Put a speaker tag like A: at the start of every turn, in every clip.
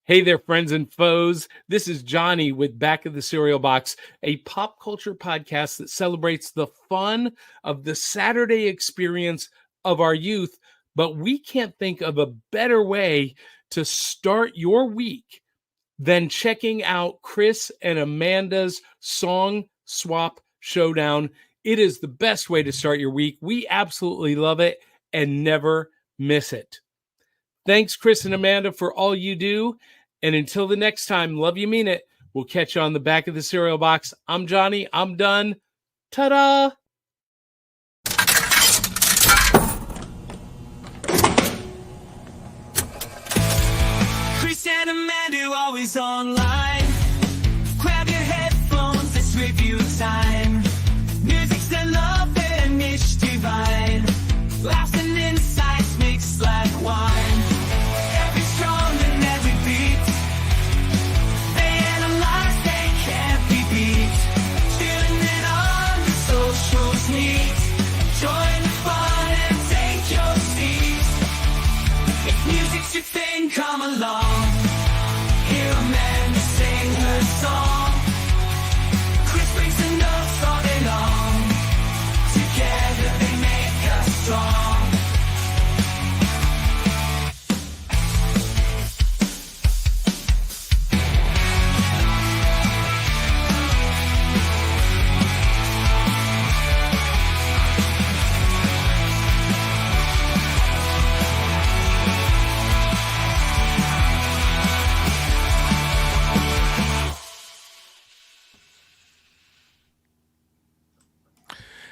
A: Hey there, friends and foes. This is Johnny with Back of the Cereal Box, a pop culture podcast that celebrates the fun of the Saturday experience of our youth. But we can't think of a better way to start your week than checking out Chris and Amanda's Song Swap Showdown. It is the best way to start your week. We absolutely love it and never miss it. Thanks, Chris and Amanda, for all you do. And until the next time, love you, mean it. We'll catch you on the Back of the Cereal Box. I'm Johnny. I'm done. Ta-da!
B: Chris and Amanda always online. Grab your headphones, let's review time. Music's the love and it's divine. Laughs and insights mixed like wine. Every strong and every beat. They analyze, they can't be beat. Tuning it on the socials neat. Join the fun and take your seat. If music's your thing, come along. Hear Amanda sing her song. Chris brings the notes all day long. Together they make us strong.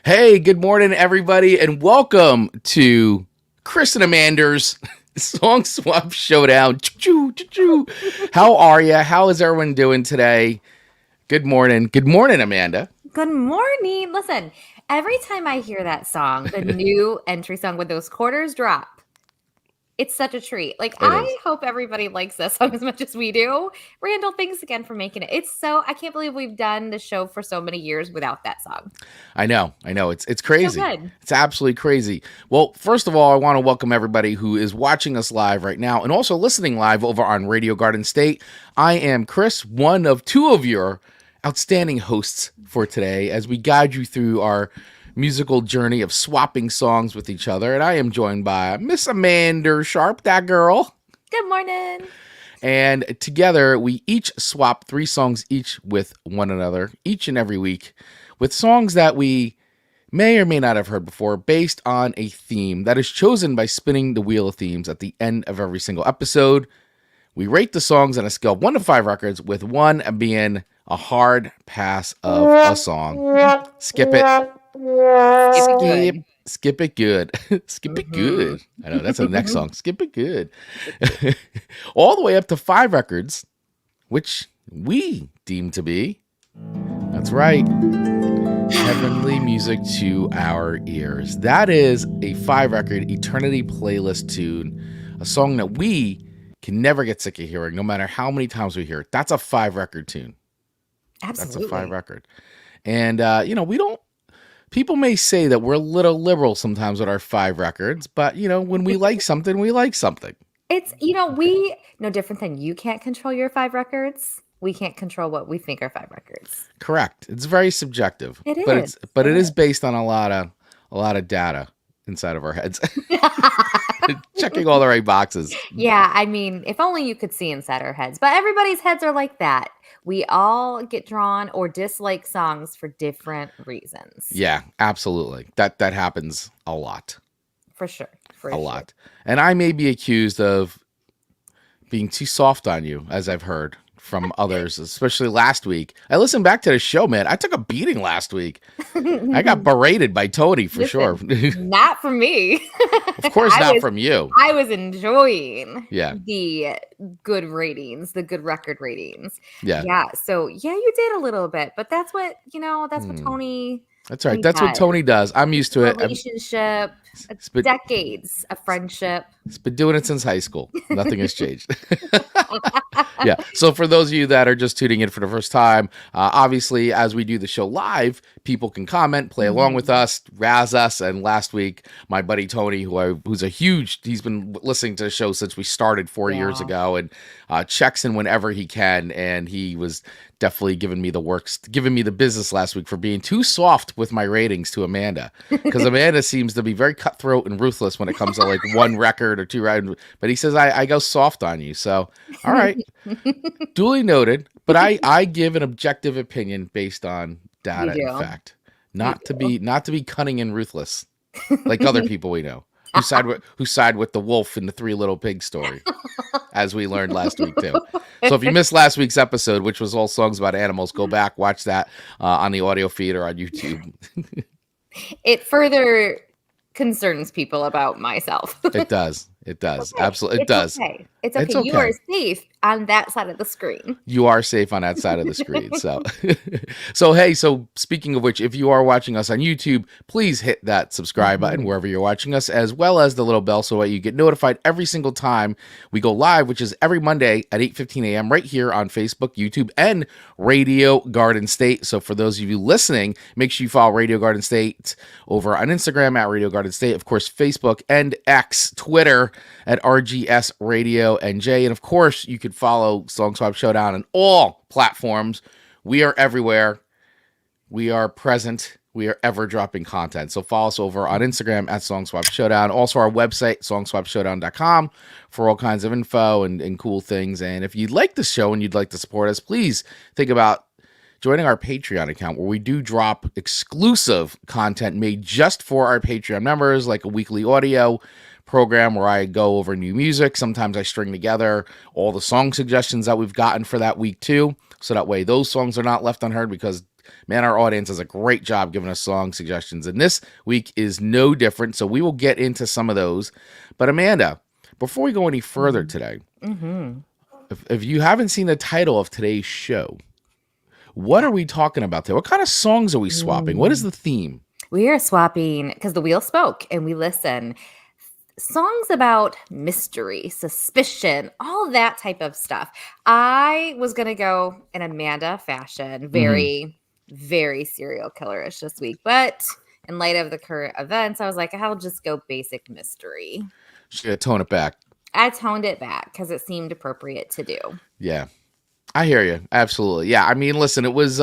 C: Hey, good morning, everybody, and welcome to Chris and Amanda's Song Swap Showdown. Choo-choo, choo-choo. How are you? How is everyone doing today? Good morning. Good morning, Amanda.
D: Good morning. Listen, every time I hear that song, the new entry song with those quarters drop, it's such a treat. I hope everybody likes this song as much as we do. Randall, thanks again for making it. I can't believe we've done the show for so many years without that song.
C: I know. It's crazy.
D: So good.
C: It's absolutely crazy. Well, first of all, I want to welcome everybody who is watching us live right now and also listening live over on Radio Garden State. I am Chris, one of two of your outstanding hosts for today as we guide you through our musical journey of swapping songs with each other. And I am joined by Miss Amanda Sharp, that girl.
D: Good morning.
C: And together, we each swap 3 songs each with one another, each and every week, with songs that we may or may not have heard before, based on a theme that is chosen by spinning the wheel of themes at the end of every single episode. We rate the songs on a scale of 1 to 5 records, with 1 being a hard pass of a song. Skip it. Skip it good. Skip it good. I know, that's the next song. Skip it good. All the way up to 5 records, which we deem to be, that's right, heavenly music to our ears. That is a 5-record Eternity playlist tune, a song that we can never get sick of hearing, no matter how many times we hear it. That's a 5-record tune.
D: Absolutely.
C: That's a 5-record. And, we don't, people may say that we're a little liberal sometimes with our 5 records, but, when we like something, we like something.
D: It's, we, no different than you can't control your 5 records. We can't control what we think are 5 records.
C: Correct. It's very subjective.
D: It is.
C: But it is based on a lot of data inside of our heads. Checking all the right boxes.
D: Yeah, I mean, if only you could see inside our heads. But everybody's heads are like that. We all get drawn or dislike songs for different reasons.
C: Yeah, absolutely. That happens a lot.
D: For sure.
C: A lot. And I may be accused of being too soft on you, as I've heard from others, especially last week. I listened back to the show, man. I took a beating last week. I got berated by Tony for sure.
D: Not from me.
C: Of course, not from you.
D: I was enjoying
C: the
D: good ratings, the good record ratings.
C: Yeah.
D: Yeah. So yeah, you did a little bit, but that's what, that's what Tony.
C: That's right. That's what Tony does. I'm used to it.
D: Relationship, decades of friendship.
C: It's been doing it since high school. Nothing has changed. Yeah. So for those of you that are just tuning in for the first time, obviously, as we do the show live, people can comment, play along with us, razz us. And last week, my buddy Tony, he's been listening to the show since we started 4 years ago, and checks in whenever he can. And he was definitely giving me the business last week for being too soft with my ratings to Amanda, because Amanda seems to be very cutthroat and ruthless when it comes to like one record or two records. But he says I go soft on you. So all right, duly noted. But I give an objective opinion based on data and fact, not to be cunning and ruthless like other people we know who side with the wolf in the Three Little Pigs story, as we learned last week too. So if you missed last week's episode, which was all songs about animals, go back, watch that on the audio feed or on YouTube.
D: It further concerns people about myself.
C: It does. It does. Okay. Absolutely. It does.
D: Okay. It's okay. You are safe on that side of the screen.
C: You are safe on that side of the screen. So, so speaking of which, if you are watching us on YouTube, please hit that subscribe button wherever you're watching us, as well as the little bell so that you get notified every single time we go live, which is every Monday at 8:15 a.m. right here on Facebook, YouTube, and Radio Garden State. So for those of you listening, make sure you follow Radio Garden State over on Instagram at Radio Garden State, of course, Facebook and X, Twitter at RGS Radio NJ. And of course, you could follow Song Swap Showdown on all platforms. We are everywhere. We are present. We are ever dropping content. So follow us over on Instagram at Song Swap Showdown. Also our website, songswapshowdown.com, for all kinds of info and cool things. And if you like the show and you'd like to support us, please think about joining our Patreon account, where we do drop exclusive content made just for our Patreon members, like a weekly audio program where I go over new music. Sometimes I string together all the song suggestions that we've gotten for that week too, so that way those songs are not left unheard, because man, our audience does a great job giving us song suggestions, and this week is no different. So we will get into some of those. But Amanda, before we go any further today, if you haven't seen the title of today's show, what are we talking about today? What kind of songs are we swapping? What is the theme?
D: We are swapping, because the wheel spoke and we listen, songs about mystery, suspicion, all that type of stuff. I was going to go in Amanda fashion, very, very serial killerish this week. But in light of the current events, I was like, I'll just go basic mystery.
C: Should tone it back.
D: I toned it back because it seemed appropriate to do.
C: Yeah. I hear you. Absolutely. Yeah. I mean, listen, it was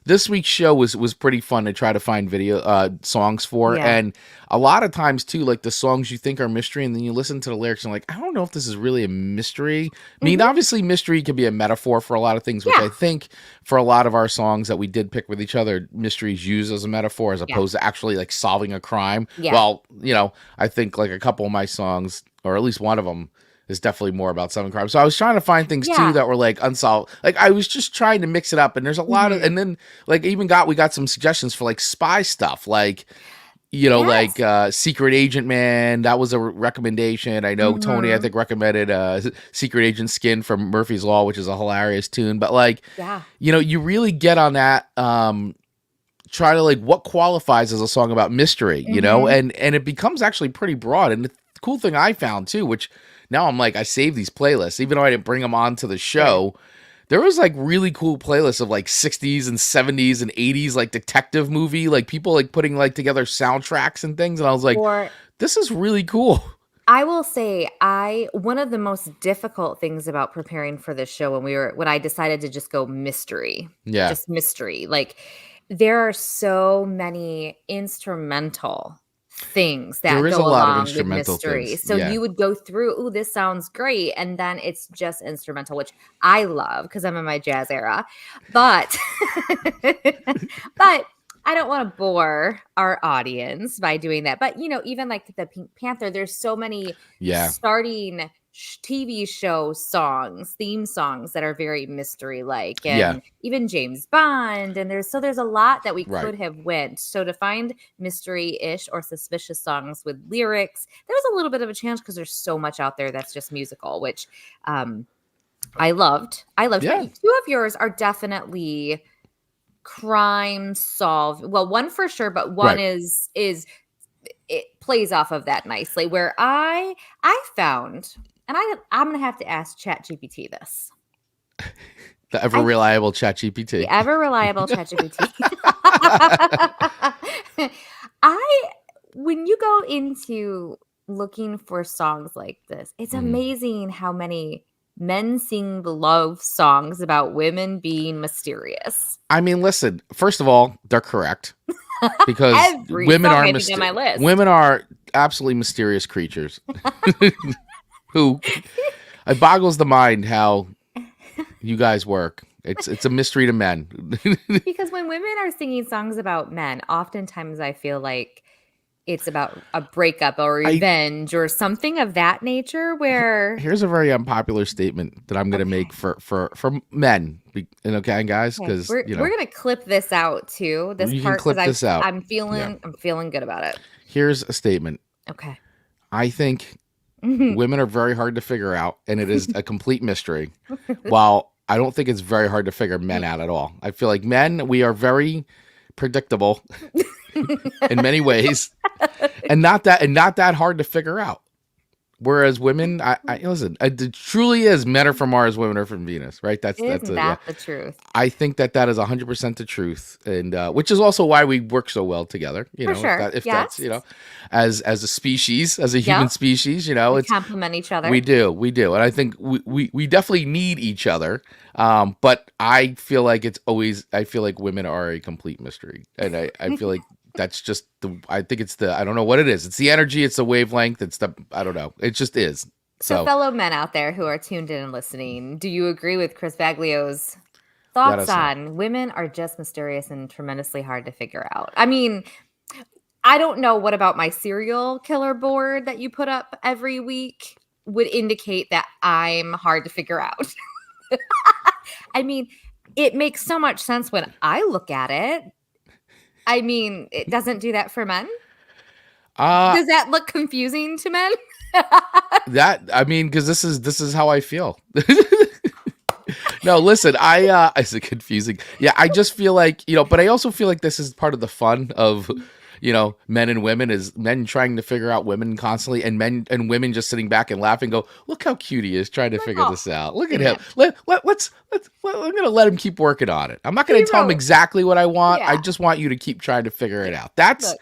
C: this week's show was pretty fun to try to find video songs for. Yeah. And a lot of times too, like the songs you think are mystery, and then you listen to the lyrics and like, I don't know if this is really a mystery. I mean, obviously mystery can be a metaphor for a lot of things, which I think for a lot of our songs that we did pick with each other, mystery is used as a metaphor as opposed to actually like solving a crime. Yeah. Well, I think like a couple of my songs, or at least one of them, is definitely more about solving crime. So I was trying to find things too that were like unsolved. Like I was just trying to mix it up, and there's a lot of, and then like we got some suggestions for like spy stuff, like like Secret Agent Man. That was a recommendation. I know Tony, I think, recommended Secret Agent Skin from Murphy's Law, which is a hilarious tune. But like, you really get on that. Try to like what qualifies as a song about mystery, and it becomes actually pretty broad. And the cool thing I found too, which now I'm like, I save these playlists, even though I didn't bring them onto the show. There was like really cool playlists of like 60s and 70s and 80s, like detective movie, like people like putting like together soundtracks and things. And I was like, this is really cool.
D: I will say one of the most difficult things about preparing for this show when I decided to just go mystery, just mystery, like there are so many instrumental things that go along with mystery. Things. So you would go through, this sounds great. And then it's just instrumental, which I love because I'm in my jazz era. But but I don't want to bore our audience by doing that. But, even like the Pink Panther, there's so many starting TV show songs, theme songs that are very mystery-like, and even James Bond. And there's a lot that we could have went. So to find mystery-ish or suspicious songs with lyrics, there was a little bit of a challenge because there's so much out there that's just musical, which I loved. Yeah. Two of yours are definitely crime solved. Well, one for sure, but one is it plays off of that nicely. Where I found. And I'm going to have to ask ChatGPT this.
C: The ever reliable ChatGPT.
D: The ever reliable ChatGPT. When you go into looking for songs like this, it's amazing how many men sing the love songs about women being mysterious.
C: I mean, listen, first of all, they're correct. Because women are absolutely mysterious creatures. Who it boggles the mind how you guys work. It's a mystery to men.
D: Because when women are singing songs about men, oftentimes I feel like it's about a breakup or revenge or something of that nature. Where
C: here's a very unpopular statement that I'm going to make for men. And okay, guys, because
D: we're going to clip this out too. This part,
C: clip this out.
D: I'm feeling good about it.
C: Here's a statement.
D: Okay.
C: I think women are very hard to figure out, and it is a complete mystery. While I don't think it's very hard to figure men out at all. I feel like men, we are very predictable in many ways, and not that hard to figure out. Whereas women, I listen, it truly is men are from Mars, women are from Venus, right? That's
D: the truth.
C: I think that is 100% the truth, and which is also why we work so well together. You know,
D: sure.
C: if that's as a species, as a human species, we
D: complement each other.
C: We do, and I think we definitely need each other. But I feel like women are a complete mystery, and I feel like. That's just I don't know what it is. It's the energy. It's the wavelength. I don't know. It just is.
D: So fellow men out there who are tuned in and listening, do you agree with Chris Baglio's thoughts on women are just mysterious and tremendously hard to figure out? I mean, I don't know what about my serial killer board that you put up every week would indicate that I'm hard to figure out. I mean, it makes so much sense when I look at it. I mean, it doesn't do that for men. Does that look confusing to men?
C: Because this is how I feel. No, listen, is it confusing? Yeah, I just feel like, but I also feel like this is part of the fun of, men and women, is men trying to figure out women constantly, and men and women just sitting back and laughing, go, look how cute he is trying to figure this out. Look at him. I'm going to let him keep working on it. I'm not going to tell him exactly what I want. I just want you to keep trying to figure it out. That's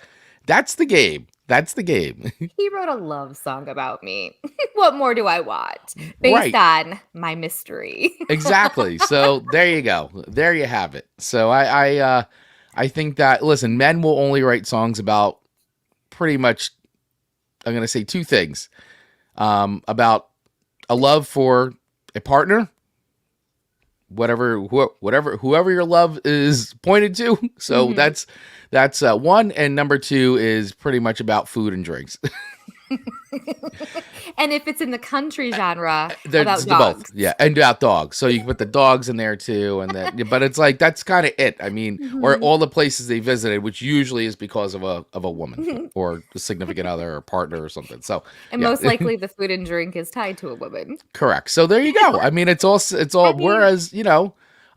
C: the game. That's the game.
D: He wrote a love song about me. What more do I want? Based on my mystery.
C: Exactly. So there you go. There you have it. So I think that, listen, men will only write songs about pretty much, I'm going to say two things. About a love for a partner, whoever your love is pointed to. So that's one. And number two is pretty much about food and drinks.
D: And if it's in the country genre,
C: about dogs. Both. Yeah, and about dogs. So you can put the dogs in there too, and then but it's like that's kind of it. I mean, or all the places they visited, which usually is because of a woman or a significant other or partner or something. So
D: most likely the food and drink is tied to a woman.
C: Correct. So there you go. I mean, it's all. Whereas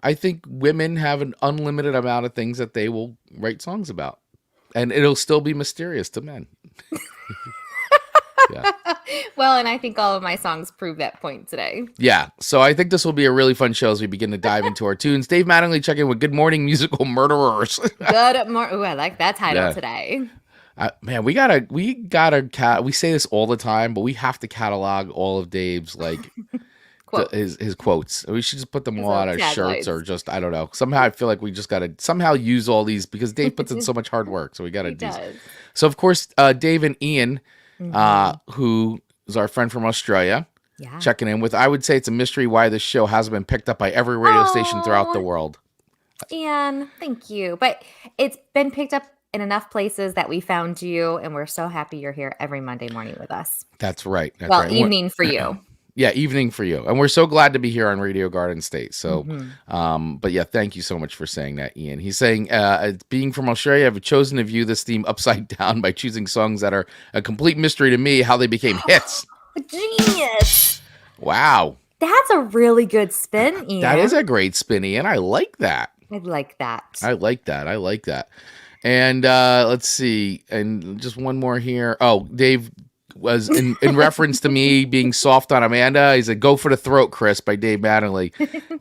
C: I think women have an unlimited amount of things that they will write songs about, and it'll still be mysterious to men. Yeah.
D: Well, and I think all of my songs prove that point today.
C: Yeah. So I think this will be a really fun show as we begin to dive into our tunes. Dave Mattingly checking in with Good Morning Musical Murderers.
D: Good morning. Ooh, I like that title today.
C: Man, we say this all the time, but we have to catalog all of Dave's his quotes. We should just put them all on our shirts or just, I don't know. Somehow I feel like we just got to somehow use all these because Dave puts in so much hard work. So we got to do. So of course, Dave and Ian, who is our friend from Australia, checking in with, I would say it's a mystery why this show hasn't been picked up by every radio station throughout the world.
D: Ian, thank you. But it's been picked up in enough places that we found you, and we're so happy you're here every Monday morning with us.
C: That's right.
D: Evening for you.
C: Yeah, evening for you. And we're so glad to be here on Radio Garden State. So, but yeah, thank you so much for saying that, Ian. He's saying, being from Australia, I've chosen to view this theme upside down by choosing songs that are a complete mystery to me, how they became hits.
D: Genius.
C: Wow.
D: That's a really good spin, Ian.
C: That is a great spin, Ian. I like that.
D: I like that.
C: I like that. And let's see. And just one more here. Oh, Dave was in reference to me being soft on Amanda. He said, "Go for the throat, Chris," by Dave Mattingly.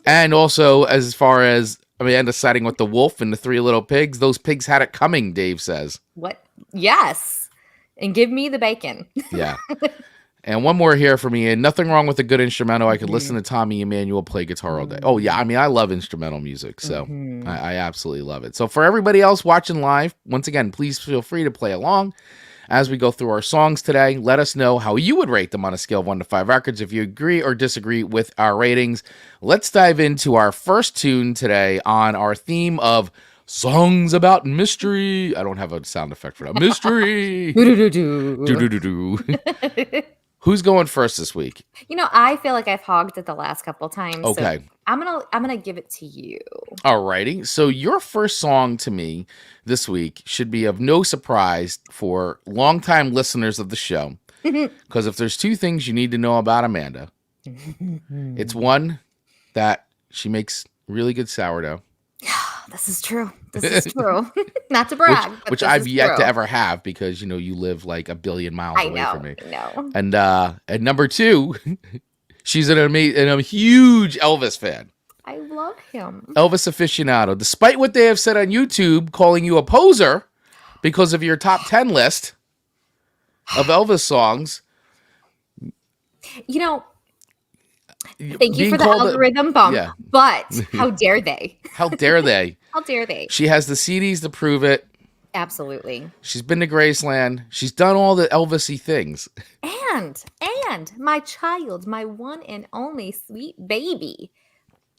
C: And also, as far as Amanda siding with the wolf and the three little pigs, those pigs had it coming, Dave says.
D: What? Yes. And give me the bacon.
C: Yeah. And one more here for me. And nothing wrong with a good instrumental. I could listen to Tommy Emmanuel play guitar all day. Oh, yeah. I mean, I love instrumental music. So I absolutely love it. So for everybody else watching live, once again, please feel free to play along. As we go through our songs today, let us know how you would rate them on a scale of 1 to 5 records if you agree or disagree with our ratings. Let's dive into our first tune today on our theme of songs about mystery. I don't have a sound effect for that. Mystery. Who's going first this week?
D: I feel like I've hogged it the last couple times.
C: Okay.
D: So I'm gonna give it to you.
C: Alrighty. So your first song to me this week should be of no surprise for longtime listeners of the show. Because if there's two things you need to know about Amanda, it's one, that she makes really good sourdough.
D: This is true. This is true. Not to brag,
C: which I've yet to ever have because you live like a billion miles away from me.
D: I know.
C: And number two, she's a huge Elvis fan.
D: I love him.
C: Elvis aficionado. Despite what they have said on YouTube, calling you a poser because of your top 10 list of Elvis songs.
D: Thank you for the algorithm bump, but how dare they?
C: How dare they?
D: How dare they?
C: She has the CDs to prove it.
D: Absolutely.
C: She's been to Graceland. She's done all the Elvis-y things.
D: And my child, my one and only sweet baby,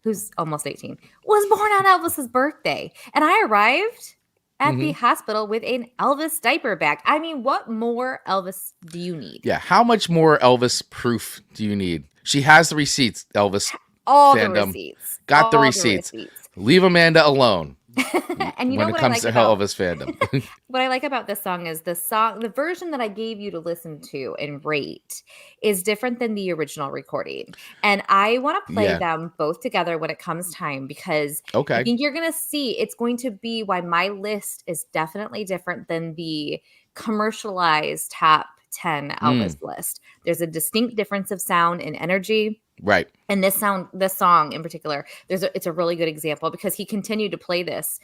D: who's almost 18, was born on Elvis's birthday. And I arrived at the hospital with an Elvis diaper bag. I mean, what more Elvis do you need?
C: Yeah, how much more Elvis proof do you need? She has the receipts, Elvis.
D: All
C: fandom.
D: the receipts.
C: Got the receipts. Leave Amanda alone.
D: And
C: when it comes to Elvis fandom.
D: What I like about this song is the version that I gave you to listen to and rate is different than the original recording. And I want to play them both together when it comes time because I think you're going to see it's going to be why my list is definitely different than the commercialized top 10 Elvis list. There's a distinct difference of sound and energy.
C: Right.
D: And this song in particular, it's a really good example because he continued to play this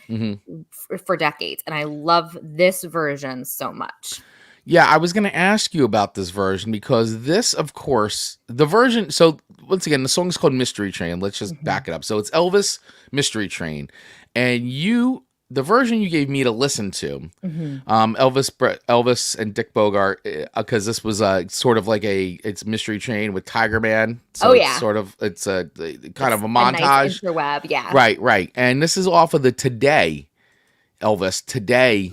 D: for decades. And I love this version so much.
C: Yeah, I was going to ask you about this version because this, of course, the version. So once again, the song is called Mystery Train. Let's just back it up. So it's Elvis Mystery Train. And the version you gave me to listen to, Elvis and Dick Bogart, because this was sort of like it's Mystery Train with Tiger Man. So it's a kind of a montage.
D: Nice interweb, yeah.
C: Right. And this is off of the Today, Elvis Today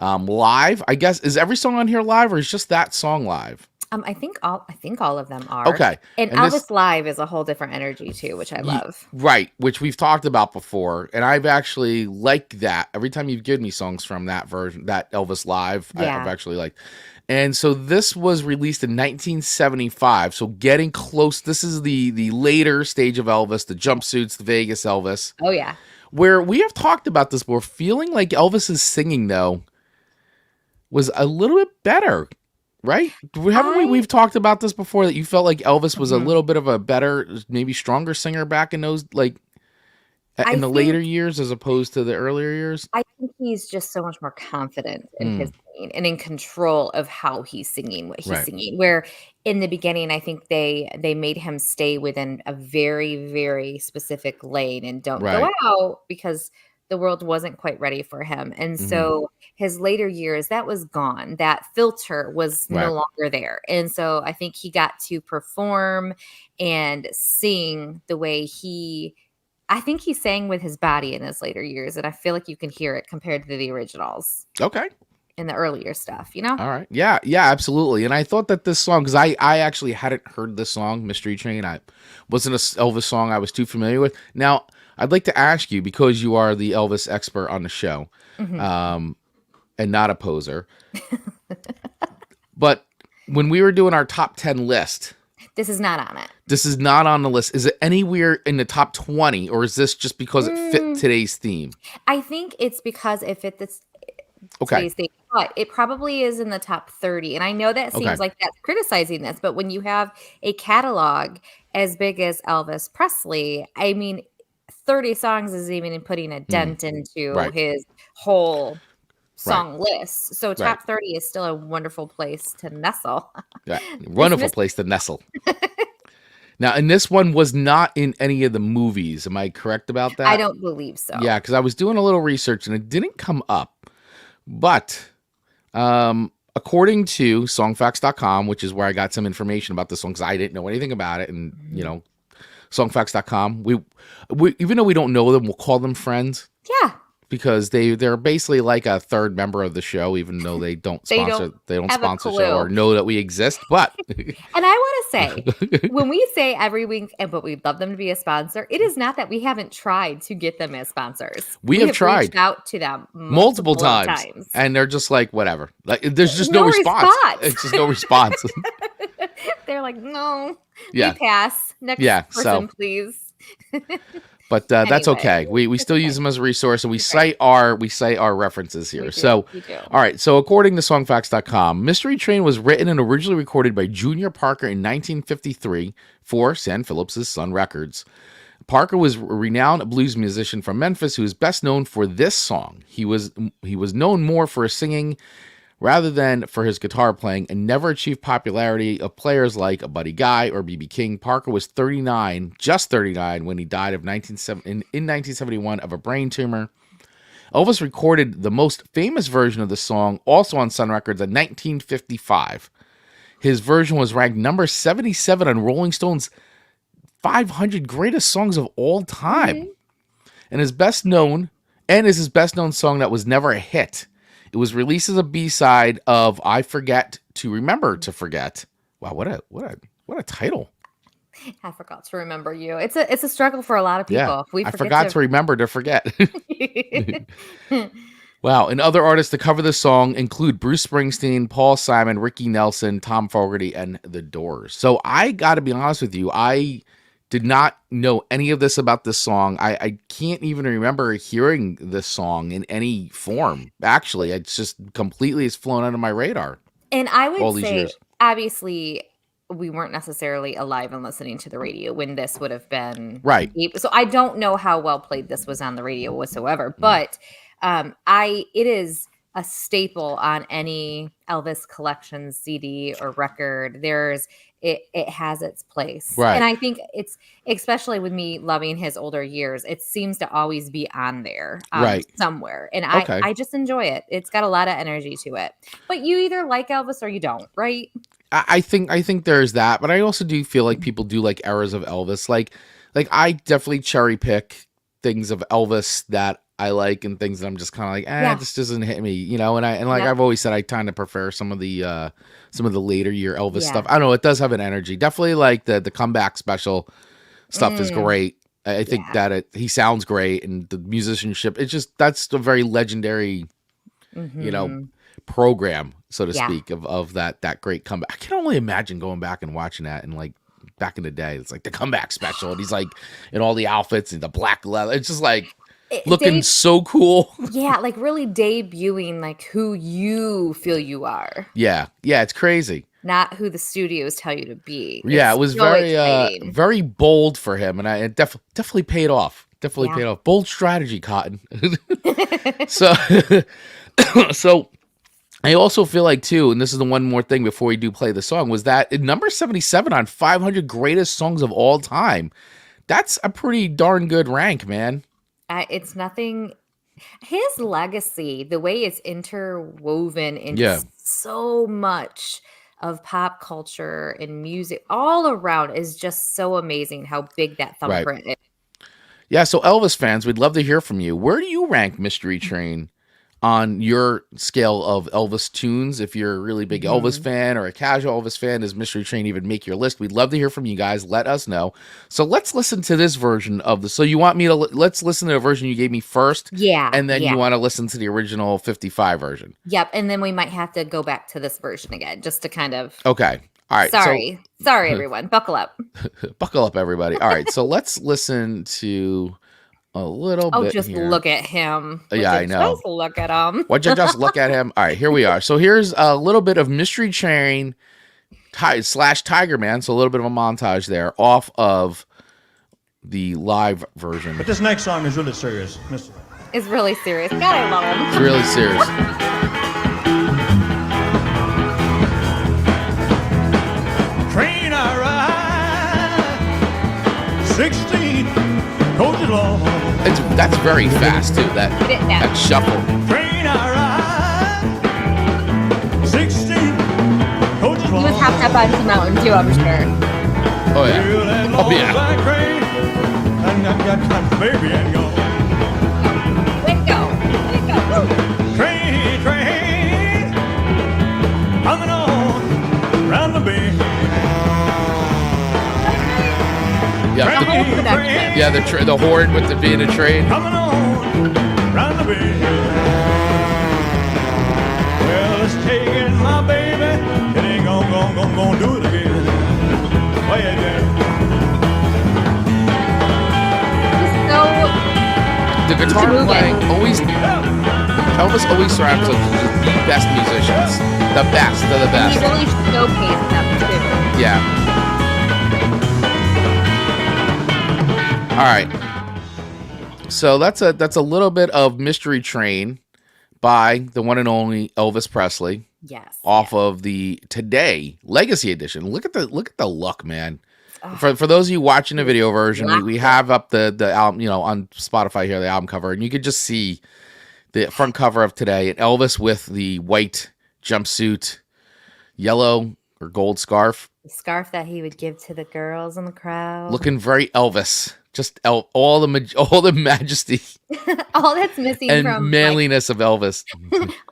C: live. I guess is every song on here live or is just that song live?
D: I think all of them are.
C: Okay.
D: And Elvis Live is a whole different energy too, which I love.
C: Right, which we've talked about before. And I've actually liked that. Every time you've given me songs from that version, that Elvis Live, I've actually liked. And so this was released in 1975. So getting close. This is the later stage of Elvis, the jumpsuits, the Vegas Elvis.
D: Oh, yeah.
C: Where we have talked about this before. Feeling like Elvis's singing, though, was a little bit better. Right? We've talked about this before that you felt like Elvis was a little bit of a better, maybe stronger singer back in those, like in the later years as opposed to the earlier years?
D: I think he's just so much more confident in his singing and in control of how he's singing, what he's singing. Where in the beginning, I think they made him stay within a very, very specific lane and don't go out because the world wasn't quite ready for him. And so his later years, that was gone. That filter was no longer there. And so I think he got to perform and sing the way I think he sang with his body in his later years. And I feel like you can hear it compared to the originals.
C: Okay.
D: In the earlier stuff,
C: All right. Yeah, absolutely. And I thought that this song, because I actually hadn't heard this song, Mystery Train. I wasn't an Elvis song I was too familiar with. Now, I'd like to ask you, because you are the Elvis expert on the show, and not a poser, but when we were doing our top 10 list,
D: this is not on it.
C: This is not on the list. Is it anywhere in the top 20, or is this just because it fit today's theme?
D: I think it's because it fit
C: Okay.
D: today's date, but it probably is in the top 30. And I know that
C: Okay.
D: seems like that's criticizing this, but when you have a catalog as big as Elvis Presley, I mean, 30 songs is even putting a dent into
C: Right.
D: his whole
C: Right.
D: song list. So
C: Right.
D: top 30 is still a wonderful place to nestle.
C: Yeah. Wonderful
D: Miss-
C: place to nestle. Now, and this one was not in any of the movies. Am I correct about that?
D: I don't believe so.
C: Yeah, because I was doing a little research and it didn't come up. But according to songfacts.com, which is where I got some information about this song, because I didn't know anything about it, and songfacts.com, we even though we don't know them, we'll call them friends.
D: Yeah.
C: Because they're basically like a third member of the show, even though they don't sponsor they don't sponsor the show or know that we exist. But
D: and I want to say, when we say every week, but we'd love them to be a sponsor, it is not that we haven't tried to get them as sponsors.
C: We have tried
D: reached out to them
C: multiple times, and they're just like, whatever. Like, there's just no response. It's just no response.
D: They're like, no,
C: yeah,
D: we pass. Next person, please.
C: But that's okay. We still use them as a resource, and we cite our references here. We do. All right. So according to songfacts.com, Mystery Train was written and originally recorded by Junior Parker in 1953 for San Phillips' Sun Records. Parker was a renowned blues musician from Memphis who is best known for this song. He was known more for his singing rather than for his guitar playing, and never achieved popularity of players like Buddy Guy or B.B. King. Parker was just 39, when he died in 1971 of a brain tumor. Elvis recorded the most famous version of the song, also on Sun Records, in 1955. His version was ranked number 77 on Rolling Stone's 500 greatest songs of all time, and is his best known song that was never a hit. It was released as a B-side of "I Forget to Remember to Forget." Wow, what a title!
D: I forgot to remember you. It's a struggle for a lot of people.
C: Yeah, I forgot to remember to forget. Wow, and other artists to cover this song include Bruce Springsteen, Paul Simon, Ricky Nelson, Tom Fogerty, and The Doors. So I got to be honest with you, I did not know any of this about this song. I can't even remember hearing this song in any form. Actually, it's just completely has flown under my radar.
D: And I would say, obviously, we weren't necessarily alive and listening to the radio when this would have been
C: right.
D: So I don't know how well played this was on the radio whatsoever. But it is a staple on any Elvis collection CD or record. It has its place.
C: Right.
D: And I think it's, especially with me loving his older years, it seems to always be on there somewhere. And I just enjoy it. It's got a lot of energy to it. But you either like Elvis or you don't, right?
C: I think there's that, but I also do feel like people do like eras of Elvis. Like I definitely cherry pick things of Elvis that I like, and things that I'm just kind of like, this doesn't hit me, And I've always said I kind of prefer some of the later year Elvis stuff. I don't know, it does have an energy. Definitely like the comeback special stuff is great. I think that he sounds great, and the musicianship. It's just that's a very legendary, program, so to speak, of that great comeback. I can only imagine going back and watching that, and like back in the day, it's like the comeback special, and he's like in all the outfits and the black leather. It's just like. Looking so cool.
D: Yeah, like really debuting like who you feel you are.
C: Yeah, it's crazy.
D: Not who the studios tell you to be.
C: Yeah, it was very bold for him, and it definitely paid off. Definitely paid off. Bold strategy, Cotton. So I also feel like too, and this is the one more thing before we do play the song, was that at number 77 on 500 greatest songs of all time. That's a pretty darn good rank, man.
D: It's nothing. His legacy, the way it's interwoven into so much of pop culture and music all around, is just so amazing how big that thumbprint is.
C: Yeah, so Elvis fans, we'd love to hear from you. Where do you rank Mystery Train on your scale of Elvis tunes? If you're a really big Elvis fan or a casual Elvis fan, does Mystery Train even make your list? We'd love to hear from you guys. Let us know. So let's listen to this version of so you want me to let's listen to the version you gave me first, and then you want to listen to the original 55 version.
D: Yep, and then we might have to go back to this version again just to kind of
C: okay. All right.
D: Sorry everyone. Buckle up.
C: Buckle up, everybody. All right, so let's listen to a little
D: Oh,
C: bit
D: just
C: here.
D: look at him.
C: Yeah, I know.
D: Just look at him.
C: Would you just look at him? All right, here we are. So here's a little bit of Mystery Train / Tiger Man. So a little bit of a montage there off of the live version.
E: But this next song is really serious.
D: It's really serious. God, I love him.
C: It's really serious.
E: Train I ride, 16 coaches long.
C: That's very fast too. That shuffle.
E: Train I ride, 16 coaches
D: He
E: long.
D: would have that Bunch Mountain too, I'm sure.
C: Oh yeah. Oh yeah.
E: And I got my baby and gone.
D: Way to go. Way to go. Woo.
E: Train, coming on round the bend.
C: Yeah.
D: whole production.
C: Yeah. The horn with the being a train.
E: Coming on round the bend. Well, it's taking my baby. It ain't gonna do it again. Oh yeah, yeah.
C: The guitar playing always. Elvis always surrounds himself with the best musicians. The best of the
D: He
C: best.
D: really showcased them too.
C: Yeah. All right. So that's a little bit of Mystery Train by the one and only Elvis Presley.
D: Yes.
C: Off of the Today Legacy Edition. Look at the look, man. For those of you watching the video version, we have up the album, on Spotify here, the album cover, and you could just see the front cover of Today, and Elvis with the white jumpsuit, yellow or gold scarf,
D: The scarf that he would give to the girls in the crowd.
C: looking very Elvis. Just all the majesty
D: All that's missing
C: and
D: from
C: manliness of Elvis.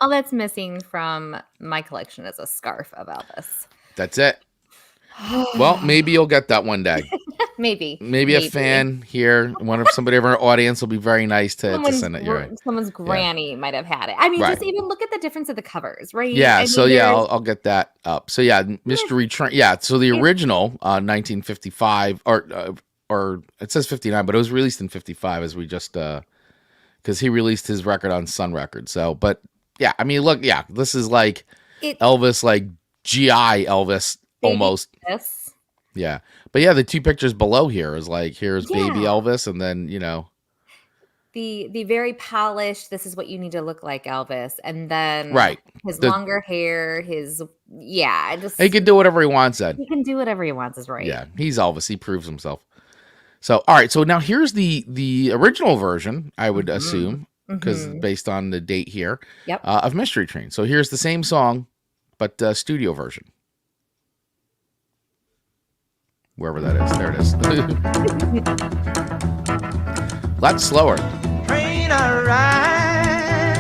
D: all that's missing from my collection is a scarf of Elvis.
C: That's it. Well, maybe you'll get that one day.
D: Maybe
C: A fan here, somebody of our audience will be very nice to send it your way.
D: Someone's granny might have had it. I mean,
C: Right.
D: just even look at the difference of the covers, right?
C: Yeah,
D: I mean,
C: so yeah, I'll get that up. So yeah, Mystery Train. Yeah, so the original 1955 or it says 59, but it was released in 55 as we just because he released his record on Sun Records. So, but yeah, I mean, look, yeah, this is like Elvis, like GI Elvis almost.
D: This.
C: Yeah, but yeah, the two pictures below here is like here's baby Elvis, and then
D: the very polished. This is what you need to look like, Elvis, and then his longer hair, just
C: he can do whatever he wants. Then
D: he can do whatever he wants. Is right.
C: Yeah, he's Elvis. He proves himself. So all right, so now here's the original version. I would assume because based on the date here, of Mystery Train. So here's the same song, but studio version. Wherever that is. There it is. A lot slower.
E: Train I ride,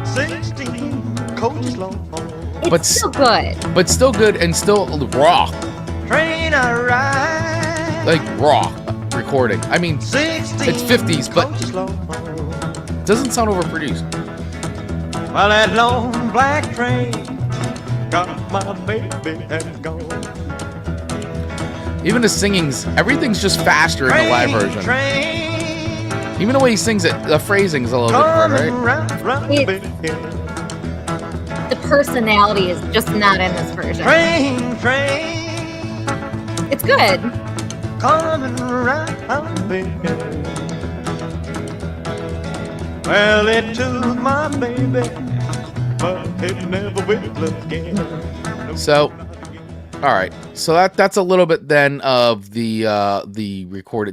E: 16 coaches long.
C: But
D: still good.
C: But still good and still raw.
E: Train I ride,
C: Like raw recording. I mean,
E: 16
C: it's 50s, but
E: coaches long.
C: doesn't sound overproduced.
E: Well, that long black train got my baby and gone.
C: Even the singings, everything's just faster in the live version. Even the way he sings it, the phrasing's a little different, right?
D: The personality is just not in this version.
E: Train.
D: It's good.
E: Coming around, baby. Well, it took my baby, but it never will again.
C: So, all right. So that's a little bit then of the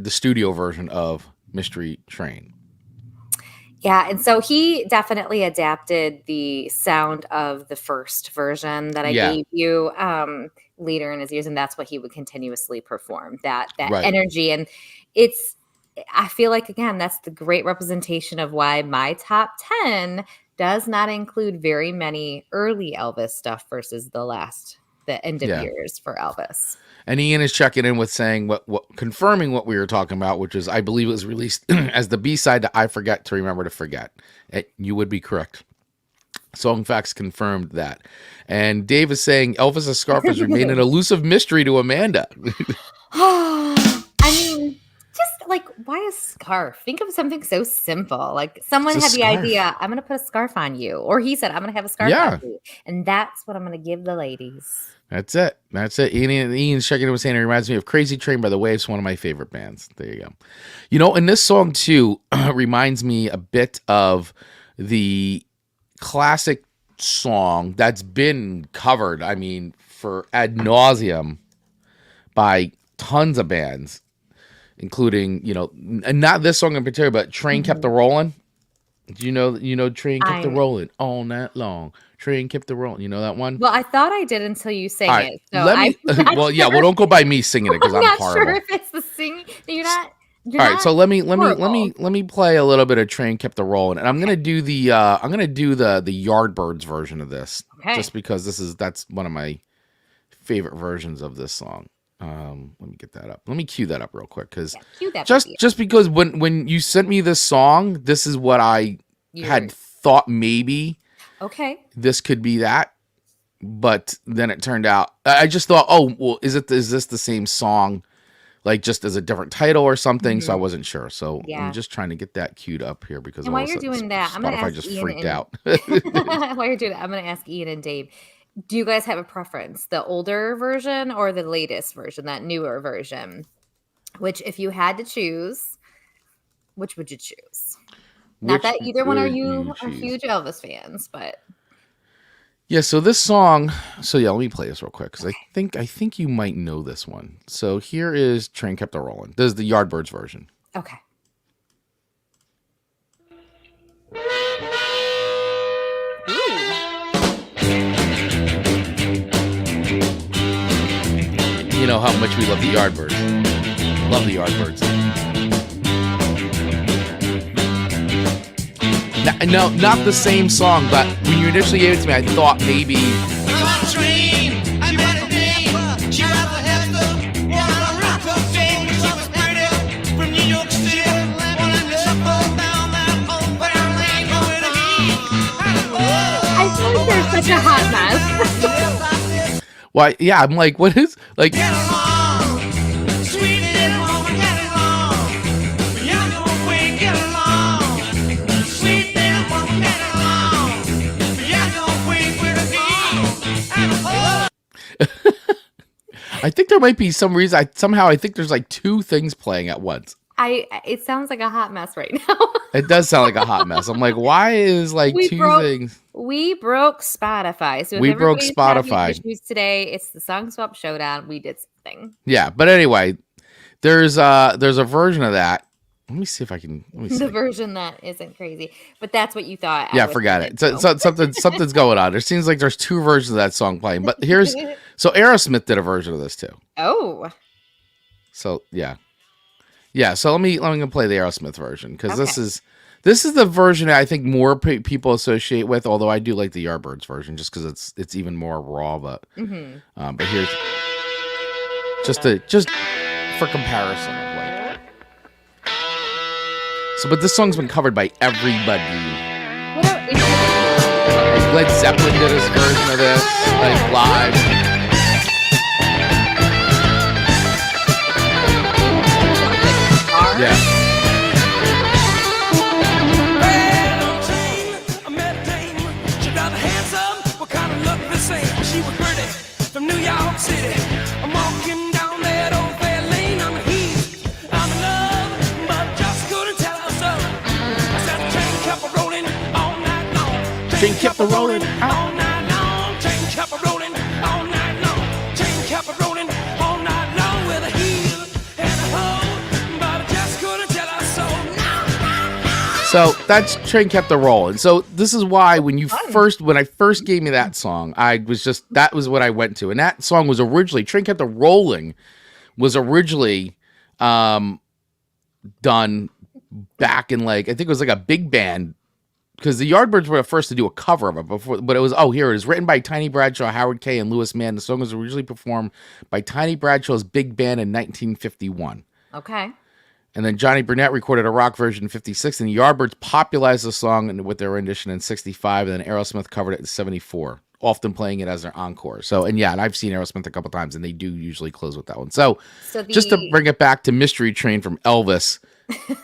C: studio version of Mystery Train.
D: Yeah, and so he definitely adapted the sound of the first version that I gave you later in his years, and that's what he would continuously perform, that energy. And I feel like, again, that's the great representation of why my top 10 does not include very many early Elvis stuff versus the end of years for Elvis.
C: And Ian is checking in with saying confirming what we were talking about, which is I believe it was released as the B-side to I Forget to Remember to Forget. You would be correct. Song Facts confirmed that. And Dave is saying Elvis's scarf has remained an elusive mystery to Amanda.
D: I mean, just like why a scarf? Think of something so simple. Like someone
C: It's a
D: had the
C: scarf.
D: idea, I'm going to put a scarf on you. Or he said, I'm going to have a scarf
C: Yeah.
D: on you. And that's what I'm going to give the ladies.
C: That's it. Ian's checking in with saying it reminds me of Crazy Train by the Waves, one of my favorite bands. There you go. You know, and this song too reminds me a bit of the classic song that's been covered, I mean, for ad nauseum by tons of bands, including, you know, and not this song in particular, but Train Kept a Rolling. Do you know Train Kept a Rolling all night long? Train kept the rolling. You know that one?
D: Well, I thought I did until you sang
C: All right,
D: it. So
C: let me. Well, yeah. Well, don't go by me singing it because I'm
D: not
C: horrible.
D: sure if it's the singing. You're not.
C: All right, so let me play a little bit of Train Kept a Rolling, and I'm gonna do the Yardbirds version of this, just because that's one of my favorite versions of this song. Let me get that up. Let me cue that up real quick because just because when you sent me this song, this is what I had thought maybe.
D: Okay.
C: This could be that, but then it turned out I just thought, oh well, is this the same song, like just as a different title or something? So I wasn't sure. So I'm just trying to get that queued up here because
D: and while you're doing that, I'm gonna ask
C: just
D: Ian
C: freaked out.
D: While you're doing that, I'm gonna ask Ian and Dave. Do you guys have a preference, the older version or the latest version, that newer version? Which, if you had to choose, which would you choose? Not that either one are huge Elvis fans, but
C: yeah. So this song. So yeah, let me play this real quick because I think you might know this one. So here is Train Kept a Rolling. This is the Yardbirds version.
D: Okay.
C: You know how much we love the Yardbirds. Love the Yardbirds. No, not the same song, but when you initially gave it to me, I thought maybe.
D: I feel like there's such a hot mess.
C: Why? Yeah, I'm like, what is like? I think there might be some reason. I think there's like two things playing at once.
D: It sounds like a hot mess right now.
C: It does sound like a hot mess. I'm like, why is like two things?
D: We broke Spotify. So
C: we broke Spotify.
D: Issues today. It's the Song Swap Showdown. We did something.
C: Yeah, but anyway, there's a version of that. Let me see if I can.
D: The version that isn't crazy, but that's what you thought.
C: Yeah, forget it. So something's going on. There seems like there's two versions of that song playing. But so Aerosmith did a version of this too.
D: Oh.
C: So yeah. So let me play the Aerosmith version because this is the version I think more people associate with. Although I do like the Yardbirds version just because it's even more raw. But but here's just for comparison of like. So, but this song's been covered by everybody. Like Led Zeppelin did his version of this, like live. Yeah.
B: I met a dame. She got a handsome, what kind of look the same? She was pretty from New York City. I'm walking down that old fair lane. I'm in love, but just couldn't tell her so. I said the train kept rolling all night long.
C: Train kept rolling
B: all night long. Train kept rolling all night long. Train kept rolling all night long with a heel and a hoe, but I just couldn't tell her so.
C: So that's Train Kept a Rolling. So this is why when I first gave me that song, that was what I went to. And that song was originally, Train Kept a Rolling was originally done back in like, I think it was like a big band, because the Yardbirds were the first to do a cover of it before, but it was, here it is, written by Tiny Bradshaw, Howard Kay, and Louis Mann. The song was originally performed by Tiny Bradshaw's big band in 1951.
D: Okay.
C: And then Johnny Burnett recorded a rock version in 56, and the Yardbirds popularized the song with their rendition in 65, and then Aerosmith covered it in 74, often playing it as their encore. So, and I've seen Aerosmith a couple times, and they do usually close with that one. So just to bring it back to Mystery Train from Elvis,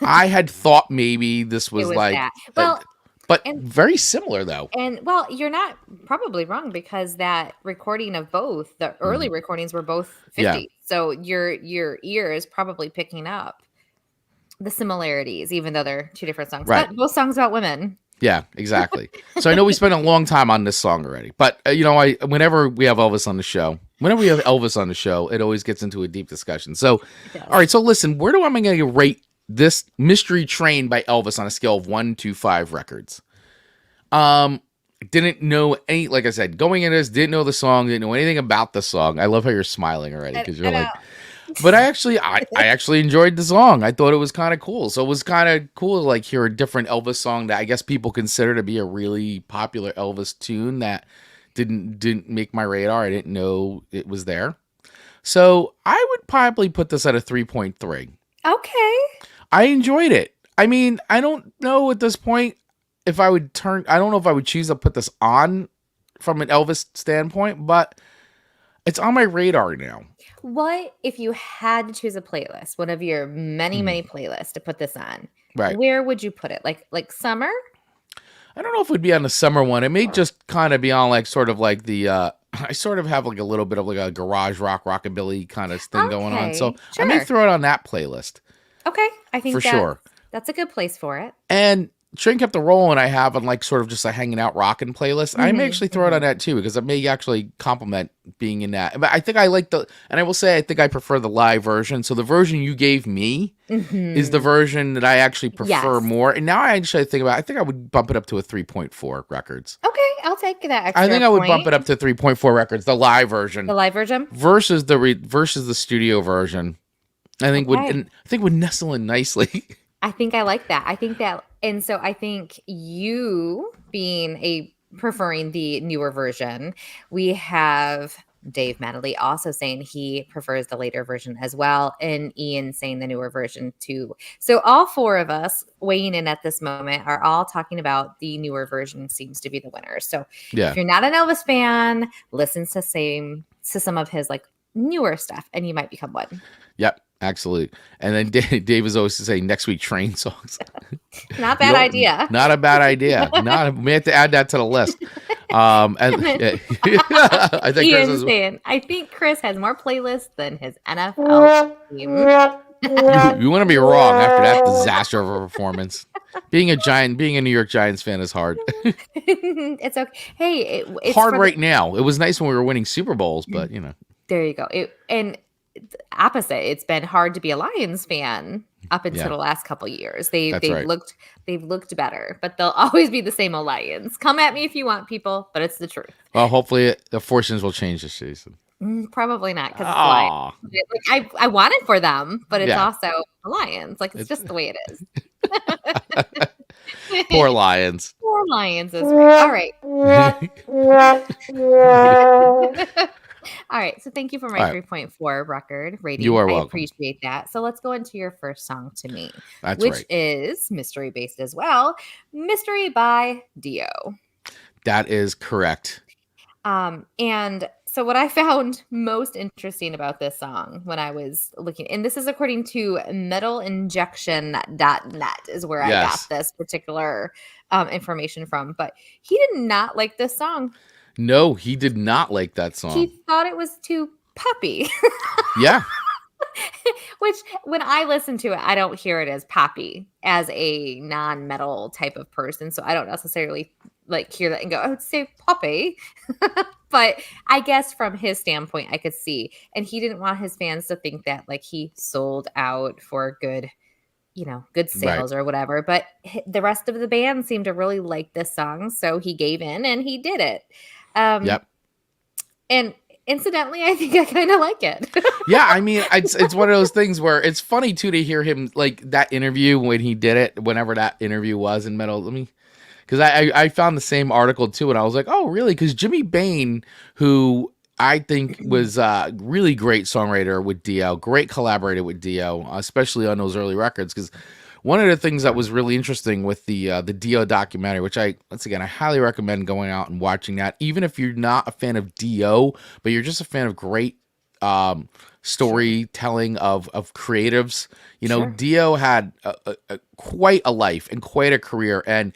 C: I had thought maybe this
D: It
C: was
D: was
C: like,
D: that. Well,
C: but
D: and
C: very similar though.
D: and well, you're not probably wrong because that recording of both, the early recordings were both
C: Yeah.
D: 50. So your ear is probably picking up the similarities, even though they're two different songs.
C: Right.
D: But both songs about women.
C: Yeah, exactly. So I know we spent a long time on this song already, but whenever we have Elvis on the show, it always gets into a deep discussion. So, all right, so listen, where do I going to rate this Mystery Train by Elvis on a scale of 1 to 5 records? Didn't know any, like I said, going into this, didn't know the song, didn't know anything about the song. I love how you're smiling already because you're like, but I actually enjoyed the song. I thought it was kind of cool. So it was kind of cool to like hear a different Elvis song that I guess people consider to be a really popular Elvis tune that didn't make my radar. I didn't know it was there. So I would probably put this at a 3.3.
D: Okay.
C: I enjoyed it. I mean, I don't know at this point if I would I don't know if I would choose to put this on from an Elvis standpoint, but it's on my radar now.
D: What if you had to choose a playlist, one of your many playlists to put this on?
C: Right.
D: Where would you put it? Like summer?
C: I don't know if it would be on the summer one. It may just kind of be on like sort of like the I sort of have like a little bit of like a garage rock rockabilly kind of thing going on. So I may throw it on that playlist.
D: Okay. I think
C: for sure.
D: That's a good place for it.
C: And Train Kept the Rolling I have on like sort of just a hanging out rocking playlist. I may actually throw it on that too because it may actually complement being in that. But I think I like and I will say I think I prefer the live version. So the version you gave me is the version that I actually prefer more. And now I actually think I think I would bump it up to a 3.4 records.
D: Okay, I'll take that extra
C: I think I would bump it up to 3.4 records, the live version.
D: The live version?
C: Versus the studio version. I think would nestle in nicely.
D: I think I like that. I think that, and so I think you preferring the newer version, we have Dave Medley also saying he prefers the later version as well, and Ian saying the newer version too. So all four of us weighing in at this moment are all talking about the newer version seems to be the winner. So if you're not an Elvis fan, listen to some of his like newer stuff, and you might become one.
C: Yep. Absolutely. And then Dave is always saying next week train songs.
D: Not bad idea.
C: Not a bad idea. We have to add that to the list. I think
D: Ian's saying, I think Chris has more playlists than his NFL team.
C: You want to be wrong after that disaster of a performance. Being a New York Giants fan is hard.
D: It's okay. Hey, it's
C: hard right now. It was nice when we were winning Super Bowls, but you know.
D: There you go. Opposite. It's been hard to be a Lions fan up until the last couple years. They've looked better, but they'll always be the same old Lions. Come at me if you want, people, but it's the truth.
C: Well, hopefully the fortunes will change this season.
D: Probably not because I want it for them, but it's also the Lions. Like it's just the way it is.
C: Poor Lions.
D: Poor Lions is right. All right. All right. So thank you for my 3.4 record rating.
C: You are welcome.
D: I appreciate that. So let's go into your first song to me,
C: That's
D: which is mystery based as well. Mystery by Dio.
C: That is correct.
D: And so what I found most interesting about this song when I was looking, and this is according to metalinjection.net is where I got this particular information from, but he did not like this song.
C: No, he did not like that song.
D: He thought it was too poppy.
C: Yeah.
D: Which when I listen to it, I don't hear it as poppy as a non-metal type of person. So I don't necessarily like hear that and go, I would say poppy. But I guess from his standpoint, I could see. And he didn't want his fans to think that like he sold out for good sales or whatever. But the rest of the band seemed to really like this song. So he gave in and he did it. And incidentally, I think I kind of like it.
C: Yeah, I mean, it's one of those things where it's funny too to hear him like that interview when he did it, whenever that interview was in metal. Because I found the same article too, and I was like, oh, really? Because Jimmy Bain, who I think was a really great songwriter with Dio, great collaborator with Dio, especially on those early records. Because one of the things that was really interesting with the Dio documentary, which I highly recommend going out and watching that, even if you're not a fan of Dio, but you're just a fan of great storytelling of creatives. You know,
D: Sure.
C: Dio had quite a life and quite a career. And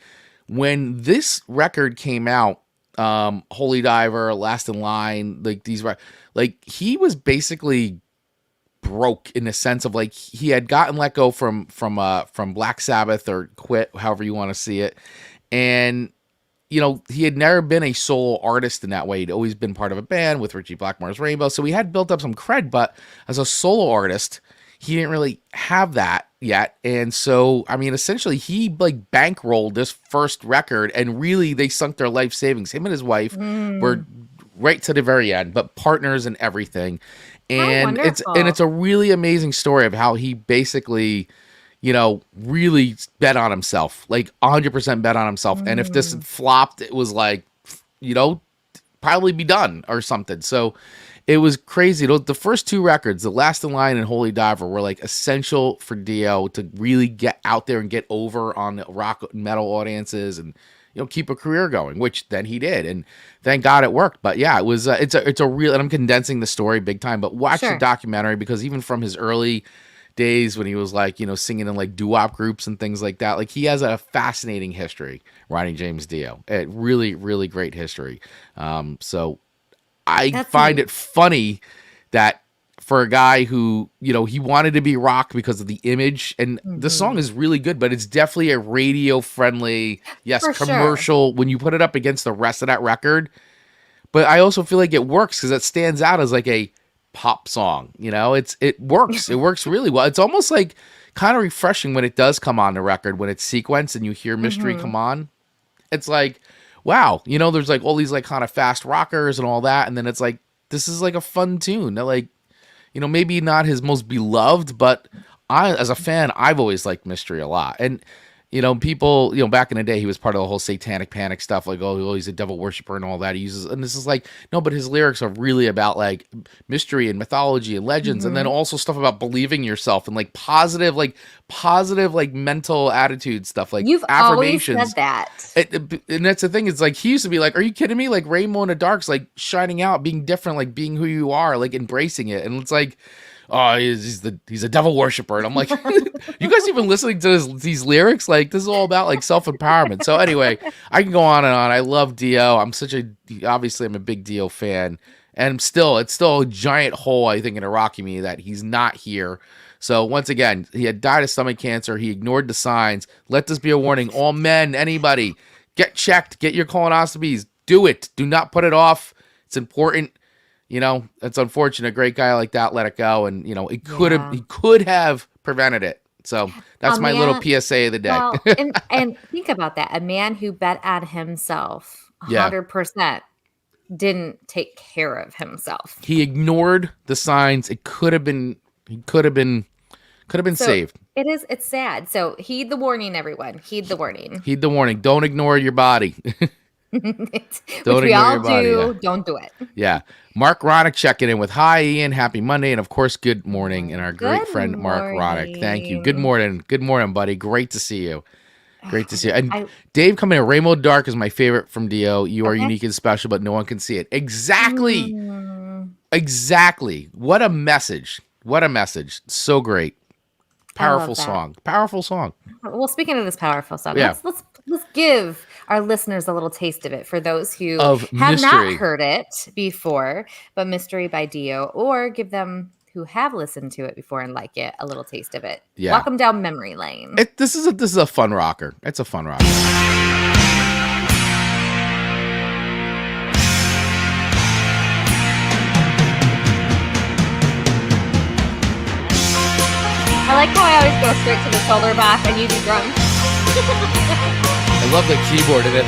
C: when this record came out, Holy Diver, Last in Line, like these, like he was basically broke in the sense of like he had gotten let go from Black Sabbath or quit, however you want to see it, and you know, he had never been a solo artist in that way. He'd always been part of a band with Richie Blackmore's Rainbow. So he had built up some cred, but as a solo artist, he didn't really have that yet. And so, I mean, essentially he like bankrolled this first record and really they sunk their life savings. Him and his wife were right to the very end, but partners and everything. And it's a really amazing story of how he basically, you know, really bet on himself, like 100% bet on himself. And if this had flopped, it was like, you know, probably be done or something. So it was crazy. The first two records, The Last in Line and Holy Diver, were like essential for Dio to really get out there and get over on the rock and metal audiences and, you know, keep a career going, which then he did. And thank God it worked. But yeah, it was, it's a real, and I'm condensing the story big time, but watch the documentary because even from his early days when he was like, you know, singing in like doo-wop groups and things like that, like he has a fascinating history, Ronnie James Dio. Really, really great history. So I find it funny that for a guy who, you know, he wanted to be rock because of the image, and the song is really good, but it's definitely a radio friendly, commercial when you put it up against the rest of that record. But I also feel like it works because it stands out as like a pop song, you know, it works. It works really well. It's almost like kind of refreshing when it does come on the record, when it's sequenced and you hear Mystery come on. It's like, wow, you know, there's like all these like kind of fast rockers and all that. And then it's like, this is like a fun tune. They're like, you know, maybe not his most beloved, but as a fan, I've always liked Mystery a lot. And, you know, people, you know, back in the day, he was part of the whole satanic panic stuff, like, oh, he's a devil worshiper and all that he uses. And this is like, no, but his lyrics are really about like mystery and mythology and legends. And then also stuff about believing yourself and like positive, like mental attitude stuff, like
D: you've
C: affirmations.
D: Always said that.
C: And that's the thing. It's like, he used to be like, are you kidding me? Like Rainbow in the Dark's like shining out, being different, like being who you are, like embracing it. And it's like, oh, he's a devil worshiper. And I'm like, you guys even listening to these lyrics? Like, this is all about like self-empowerment. So anyway, I can go on and on. I love Dio. Obviously I'm a big Dio fan. And it's still a giant hole, I think, in Iraqi me that he's not here. So once again, he had died of stomach cancer. He ignored the signs. Let this be a warning. All men, anybody, get checked. Get your colonoscopies. Do it. Do not put it off. It's important. You know, it's unfortunate. A great guy like that let it go, and you know, he could have prevented it. So that's my little PSA of the day.
D: Well, and think about that: a man who bet on himself 100% didn't take care of himself.
C: He ignored the signs. It could have been. He could have been saved.
D: It's sad. So heed the warning, everyone. Heed the warning.
C: Heed the warning. Don't ignore your body.
D: Which we all do. Don't do it.
C: Yeah. Mark Ronick checking in with hi Ian, happy Monday, and of course good morning. And our great friend Mark Ronick. Thank you. Good morning, buddy. Great to see you. Great to see you. And Dave coming in. Rainbow Dark is my favorite from Dio. You are unique and special, but no one can see it. Exactly. Exactly. What a message. What a message. So great. Powerful song. Powerful song.
D: Well, speaking of this powerful song, let's give our listeners a little taste of it for those who have not heard it before, but Mystery by Dio, or give them who have listened to it before and like it a little taste of it.
C: Yeah.
D: Walk them down memory lane.
C: This is a fun rocker. It's a fun rocker.
D: I like how I always go straight to the shoulder back and you do drums.
C: I love the keyboard in it.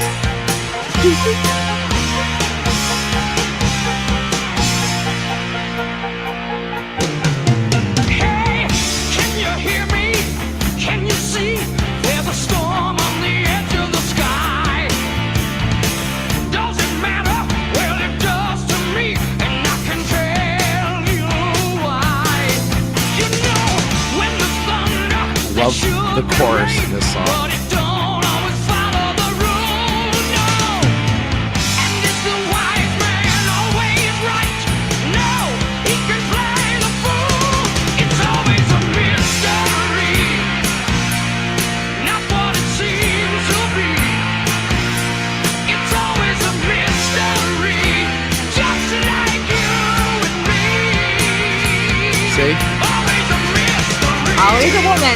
B: Hey, can you hear me? Can you see? There's a storm on the edge of the sky. Does it matter? Well, it does to me, and I can tell you why. You know, when the thunder,
C: love the chorus in this song.
B: but it don't always follow the rules, no. And is the wise man always right? No, he can fly.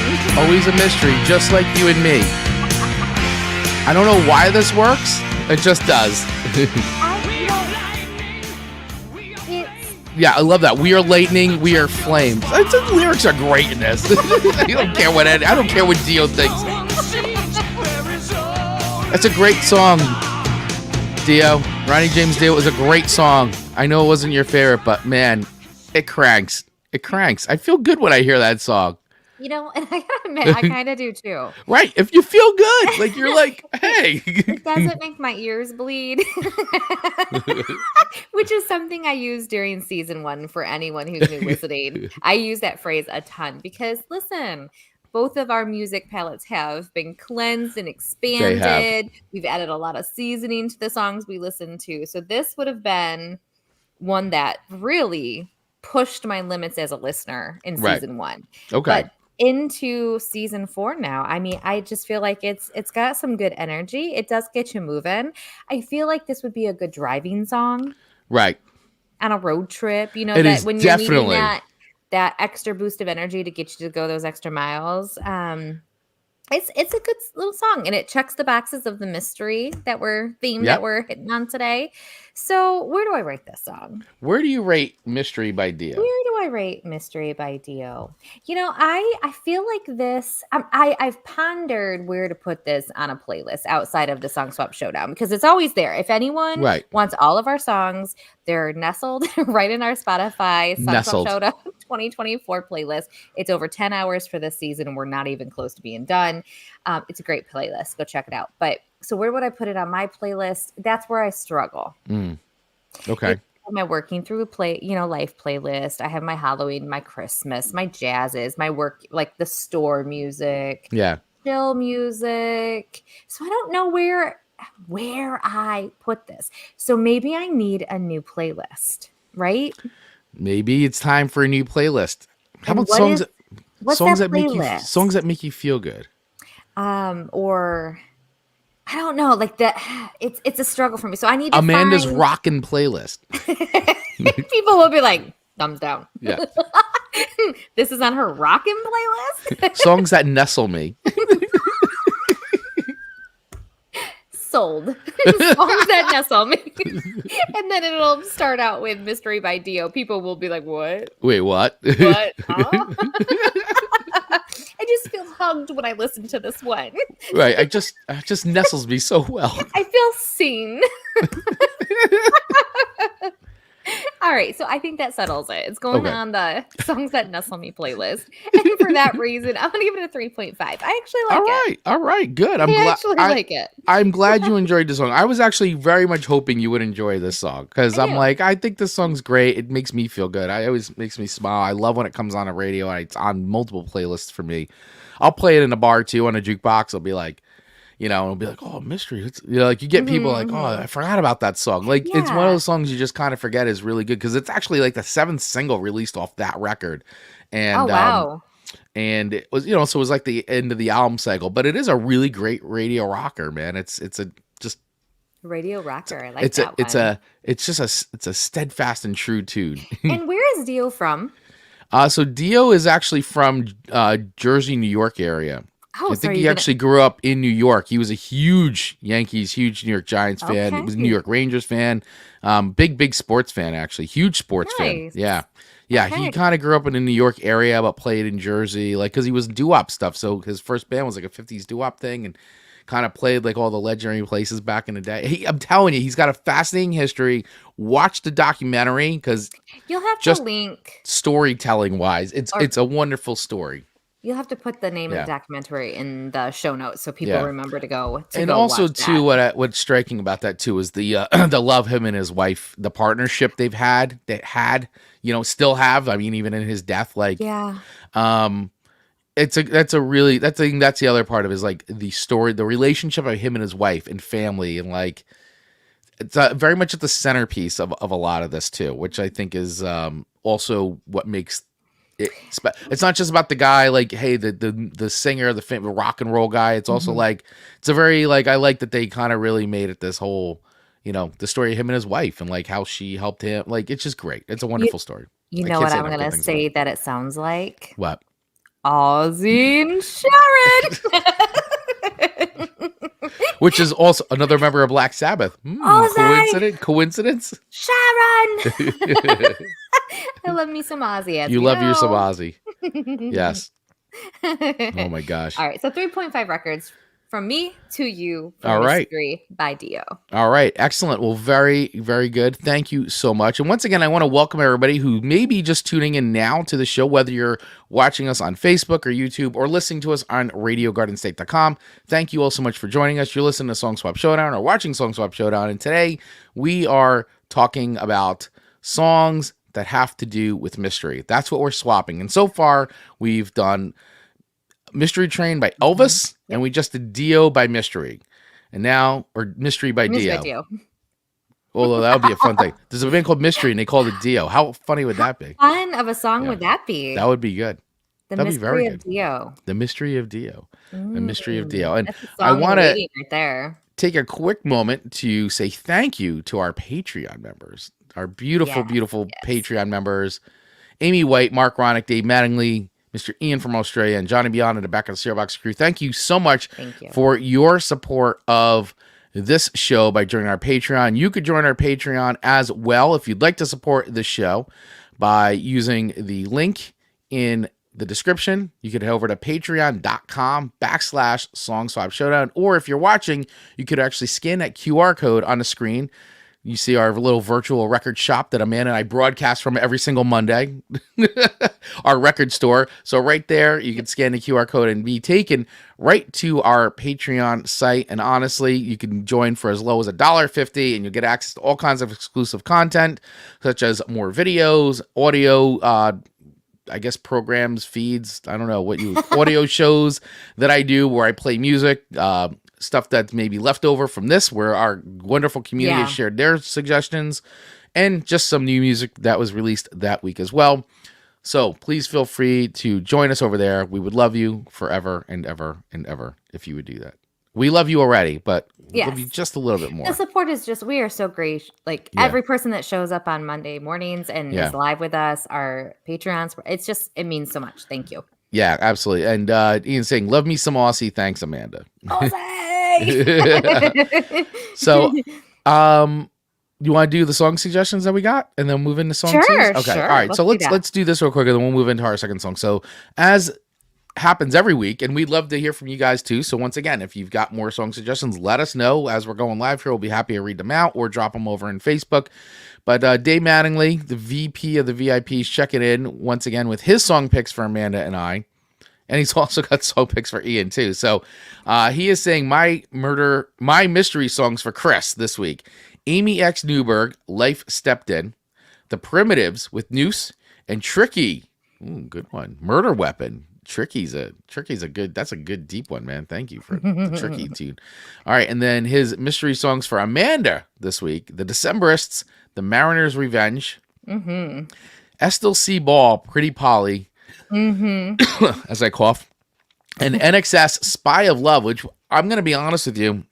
D: listen.
C: Always a mystery, just like you and me. I don't know why this works. It just does. Yeah, I love that. We are lightning, we are flames. The lyrics are great in this. I don't care what Dio thinks. That's a great song, Dio. Ronnie James Dio was a great song. I know it wasn't your favorite, but man, it cranks. It cranks. I feel good when I hear that song.
D: And I gotta admit, I kind of do too.
C: Right. If you feel good, like you're like, hey.
D: It doesn't make my ears bleed, which is something I use during season 1 for anyone who's new listening. I use that phrase a ton because, listen, both of our music palettes have been cleansed and expanded. We've added a lot of seasoning to the songs we listen to. So this would have been one that really pushed my limits as a listener in season 1.
C: Okay.
D: But into season 4 now, I mean, I just feel like it's got some good energy. It does get you moving. I feel like this would be a good driving song,
C: right,
D: on a road trip. It
C: that
D: is when you're
C: definitely
D: needing that extra boost of energy to get you to go those extra miles. It's a good little song, and it checks the boxes of the mystery that we're hitting on today. So where do I rate this song?
C: Where do you rate Mystery by Dio?
D: Where do I rate Mystery by Dio? I feel like this, I've pondered where to put this on a playlist outside of the Song Swap Showdown, because it's always there. If anyone wants all of our songs, they're nestled right in our Spotify Song Swap Showdown 2024 playlist. It's over 10 hours for this season, and we're not even close to being done. It's a great playlist. Go check it out. But so where would I put it on my playlist? That's where I struggle.
C: Okay.
D: Am I working through a life playlist? I have my Halloween, my Christmas, my jazzes, my work, like the store music, chill music. So I don't know where I put this. So maybe I need a new playlist, right?
C: Maybe it's time for a new playlist. How about songs that make you feel good?
D: Or I don't know, like that. It's a struggle for me. So I need to
C: Amanda's rockin' playlist.
D: People will be like, thumbs down.
C: Yeah.
D: This is on her rockin' playlist.
C: Songs that nestle me.
D: Sold. Songs that nestle me. And then it'll start out with Mystery by Dio. People will be like, what?
C: Wait, what?
D: What? Huh? I just feel hugged when I listen to this one.
C: Right. It just nestles me so well.
D: I feel seen. All right, so I think that settles it. It's going on the Songs That Nestle Me playlist. And for that reason, I'm going to give it a 3.5. I actually like it.
C: All right, good. I
D: like it.
C: I'm glad you enjoyed the song. I was actually very much hoping you would enjoy this song, because I'm like, I think this song's great. It makes me feel good. It always makes me smile. I love when it comes on a radio, and it's on multiple playlists for me. I'll play it in a bar too on a jukebox. I'll be like, it'll be like, oh, mystery. It's, like you get people like, oh, I forgot about that song. Like it's one of those songs you just kind of forget is really good, because it's actually like the 7th single released off that record. And and it was, so it was like the end of the album cycle, but it is a really great radio rocker, man. It's a just
D: radio rocker. I like that one.
C: It's a steadfast and true tune.
D: And where is Dio from?
C: So Dio is actually from Jersey, New York area.
D: Oh,
C: I think he actually grew up in New York. He was a huge Yankees, huge New York Giants fan. He was a New York Rangers fan. Big sports fan, actually. Huge sports fan. Yeah. Yeah, he kind of grew up in the New York area, but played in Jersey, like, because he was doo-wop stuff. So his first band was like a 50s doo-wop thing, and kind of played like all the legendary places back in the day. I'm telling you, he's got a fascinating history. Watch the documentary, because
D: you'll have to link
C: storytelling-wise. It's a wonderful story.
D: You'll have to put the name of the documentary in the show notes so people remember to go.
C: And also, too, what's striking about that too is the the love him and his wife, the partnership they've had, still have. I mean, even in his death, like, that's the other part of it, is like the story, the relationship of him and his wife and family, and like it's very much at the centerpiece of a lot of this too, which I think is also what makes. It's not just about the guy, like, hey, the singer, the rock and roll guy. It's also like, it's a very, like, I like that they kind of really made it this whole, the story of him and his wife, and like how she helped him. Like, it's just great. It's a wonderful story.
D: You know what I'm going to say that it sounds like?
C: What?
D: Ozzy and Sharon.
C: Which is also another member of Black Sabbath.
D: Ozzy!
C: Coincidence?
D: Sharon. I love me some Ozzy. As
C: You
D: we
C: love
D: know.
C: you some Ozzy. Yes. Oh my gosh.
D: All right. So 3.5 records from me to you for
C: All right.
D: Mystery by Dio.
C: All right. Excellent. Well, very, very good. Thank you so much. And once again, I want to welcome everybody who may be just tuning in now to the show, whether you're watching us on Facebook or YouTube or listening to us on RadioGardenState.com. Thank you all so much for joining us. You're listening to Song Swap Showdown or watching Song Swap Showdown. And today we are talking about songs that have to do with mystery. That's what we're swapping. And so far, we've done Mystery Train by Elvis, and we just did Dio by Mystery. And now, or Mystery by Dio. Although that would be a fun thing. There's a band called Mystery, and they called it Dio. How funny would that be?
D: Fun of a song would that be?
C: That would be good.
D: That'd be very good. Dio.
C: The Mystery of Dio. The Mystery of Dio. And
D: I want to right there.
C: Take a quick moment to say thank you to our Patreon members. Our beautiful, beautiful Patreon members. Amy White, Mark Ronick, Dave Mattingly, Mr. Ian from Australia, and Johnny Beyond and the Back of the Cereal Box crew. Thank you so much for your support of this show by joining our Patreon. You could join our Patreon as well if you'd like to support this show by using the link in the description. You could head over to patreon.com/Song Swap Showdown. Or if you're watching, you could actually scan that QR code on the screen. You see our little virtual record shop that Amanda and I broadcast from every single Monday, our record store. So right there, you can scan the QR code and be taken right to our Patreon site. And honestly, you can join for as low as $1.50 and you'll get access to all kinds of exclusive content, such as more videos, audio, I guess programs, feeds, I don't know what audio shows that I do where I play music, stuff that's maybe left over from this, where our wonderful community has shared their suggestions, and just some new music that was released that week as well. So please feel free to join us over there. We would love you forever and ever and ever if you would do that. We love you already, but we'll love you just a little bit more.
D: The support is just, we are so great. Like every person that shows up on Monday mornings and is live with us, our Patreons, it's just, it means so much. Thank you.
C: Yeah, absolutely. And Ian saying, love me some Aussie. Thanks, Amanda. So, you want to do the song suggestions that we got and then move into song twos? Okay. All right. So let's do this real quick and then we'll move into our second song. So as happens every week, and we'd love to hear from you guys too. So once again, if you've got more song suggestions, let us know as we're going live here. We'll be happy to read them out or drop them over in Facebook. But Dave Mattingly, the VP of the VIPs, checking in once again with his song picks for Amanda and I. And he's also got song picks for Ian too. So he is saying my mystery songs for Chris this week. Amy X Newberg, Life Stepped In. The Primitives with Noose. And Tricky. Ooh, good one. Murder Weapon. Tricky's a good, that's a good deep one, man. Thank you for the Tricky tune. All right. And then his mystery songs for Amanda this week. The Decemberists, The Mariner's Revenge. Estill C. Ball, Pretty Polly. As I cough. And NXS Spy of Love, which I'm going to be honest with you,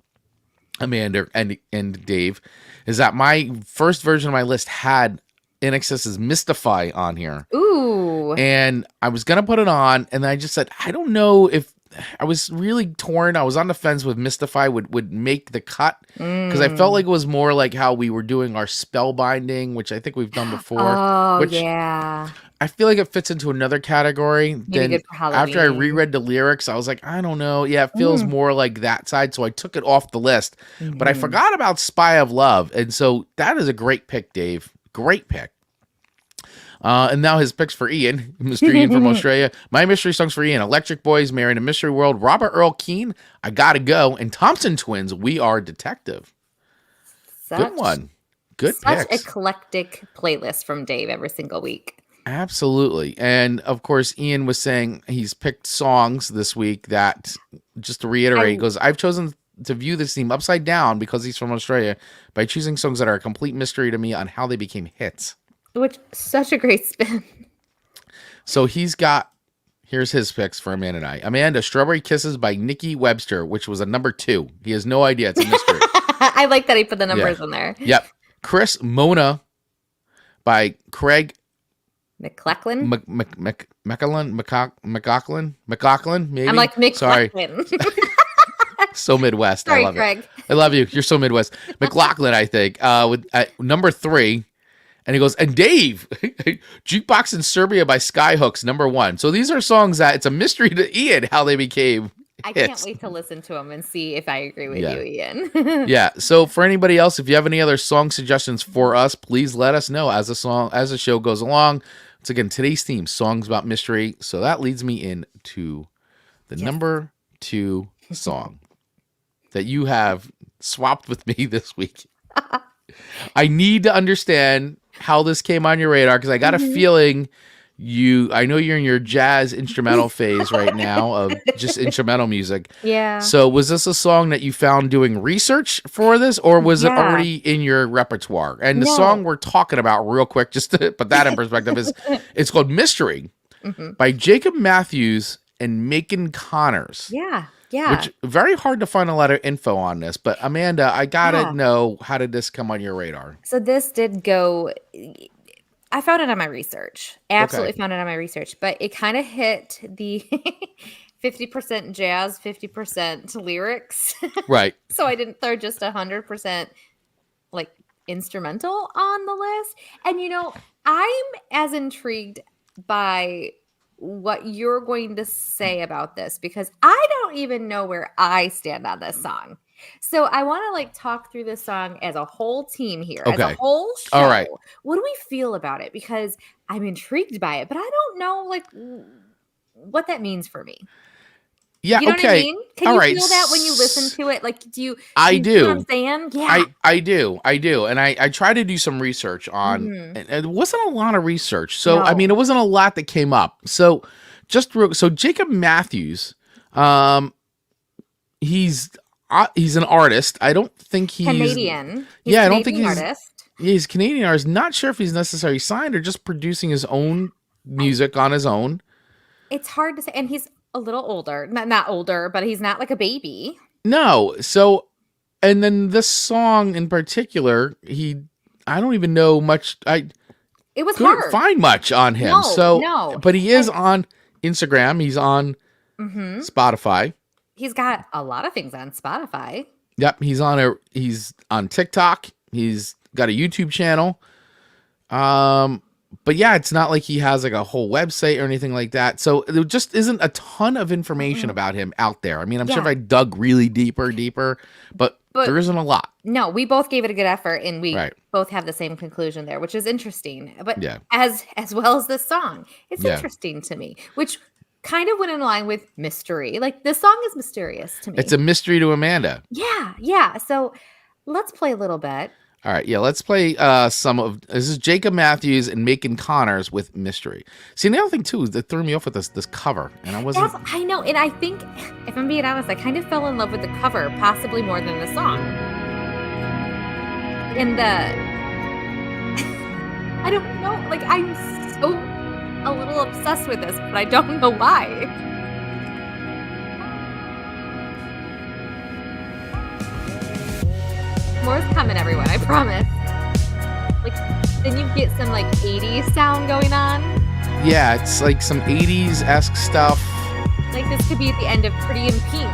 C: Amanda and Dave, is that my first version of my list had NXS's Mystify on here.
D: Ooh.
C: And I was going to put it on, and I just said, I don't know if I was really torn. I was on the fence with Mystify would make the cut because I felt like it was more like how we were doing our spellbinding, which I think we've done before.
D: Oh, yeah.
C: I feel like it fits into another category.
D: Maybe
C: Then
D: good for Halloween.
C: after I reread the lyrics, I was like, I don't know. Yeah, it feels more like that side. So I took it off the list. But I forgot about Spy of Love. And so that is a great pick, Dave. Great pick. And now his picks for Ian, Mr. Ian from Australia. My mystery songs for Ian: Electric Boys, Married in a Mystery World, Robert Earl Keen, I Gotta Go, and Thompson Twins, We Are Detective. Good one. Good
D: Such
C: picks.
D: eclectic playlist from Dave every single week.
C: Absolutely. And of course, Ian was saying he's picked songs this week that, just to reiterate, he goes, I've chosen to view this theme upside down because he's from Australia by choosing songs that are a complete mystery to me on how they became hits.
D: Which, such a great spin.
C: So here's his picks for Amanda and I. Amanda, Strawberry Kisses by Nikki Webster, which was a number 2. He has no idea. It's a mystery.
D: I like that he put the numbers in there.
C: Yep. Chris, Mona by Craig
D: McLachlan.
C: McLachlan, maybe.
D: I'm like McLachlan.
C: Sorry. So Midwest.
D: Sorry,
C: I love
D: Craig.
C: it. I love you. You're so Midwest. McLachlan, I think, with number 3. And he goes, and Dave, Jukebox in Serbia by Skyhooks, number 1. So these are songs that it's a mystery to Ian how they became
D: I
C: hits.
D: can't wait to listen to them and see if I agree with
C: Yeah.
D: you, Ian.
C: Yeah. So for anybody else, if you have any other song suggestions for us, please let us know as the show goes along. It's again today's theme, songs about mystery. So that leads me into the number 2 song that you have swapped with me this week. I need to understand how this came on your radar because I got a feeling I know you're in your jazz instrumental phase right now of just instrumental music.
D: Yeah.
C: So was this a song that you found doing research for this, or was it already in your repertoire? And the song we're talking about real quick, just to put that in perspective, is it's called Mystery by Jacob Mathews and Macon Connors.
D: Yeah. Yeah.
C: Which very hard to find a lot of info on this, but Amanda, I gotta know, how did this come on your radar?
D: So this did go. I found it on my research. Absolutely found it on my research, but it kind of hit the 50% jazz, 50% lyrics.
C: Right.
D: So I didn't throw just 100% like instrumental on the list. And I'm as intrigued by what you're going to say about this because I don't even know where I stand on this song. So I want to talk through this song as a whole team here, as a whole show.
C: All right.
D: What do we feel about it? Because I'm intrigued by it, but I don't know what that means for me.
C: Yeah.
D: You know what I mean? Can
C: All
D: you
C: right.
D: feel that when you listen to it? Do you?
C: I do.
D: You know what I'm saying? Yeah.
C: I do. And I try to do some research on, and it wasn't a lot of research. So, I mean, it wasn't a lot that came up. So so Jacob Mathews, he's an artist. I don't think he's
D: Canadian.
C: I don't think
D: artist.
C: He's Canadian artist. Not sure if he's necessarily signed or just producing his own music on his own.
D: It's hard to say. And he's a little older. Not older, but he's not like a baby.
C: No. So, and then this song in particular, I don't even know much.
D: It was
C: couldn't
D: hard.
C: find much on him.
D: No.
C: But he is on Instagram. He's on Spotify.
D: He's got a lot of things on Spotify.
C: Yep. He's on TikTok. He's got a YouTube channel. But yeah, it's not like he has a whole website or anything like that. So there just isn't a ton of information about him out there. I mean, I'm sure if I dug really deeper, but there isn't a lot.
D: No, we both gave it a good effort and we both have the same conclusion there, which is interesting. But as well as this song, it's interesting to me, which kind of went in line with mystery. This song is mysterious to me.
C: It's a mystery to Amanda.
D: Yeah. So let's play a little bit.
C: All right, let's play this is Jacob Mathews and Macon Connors with Mystery. See, the other thing too is that threw me off with this cover, and I wasn't.
D: I know, and I think, if I'm being honest, I kind of fell in love with the cover, possibly more than the song. And I don't know, I'm so a little obsessed with this, but I don't know why. More's coming, everyone, I promise. Then you get some 80s sound going on.
C: Yeah, it's some 80s-esque stuff.
D: This could be at the end of Pretty in Pink.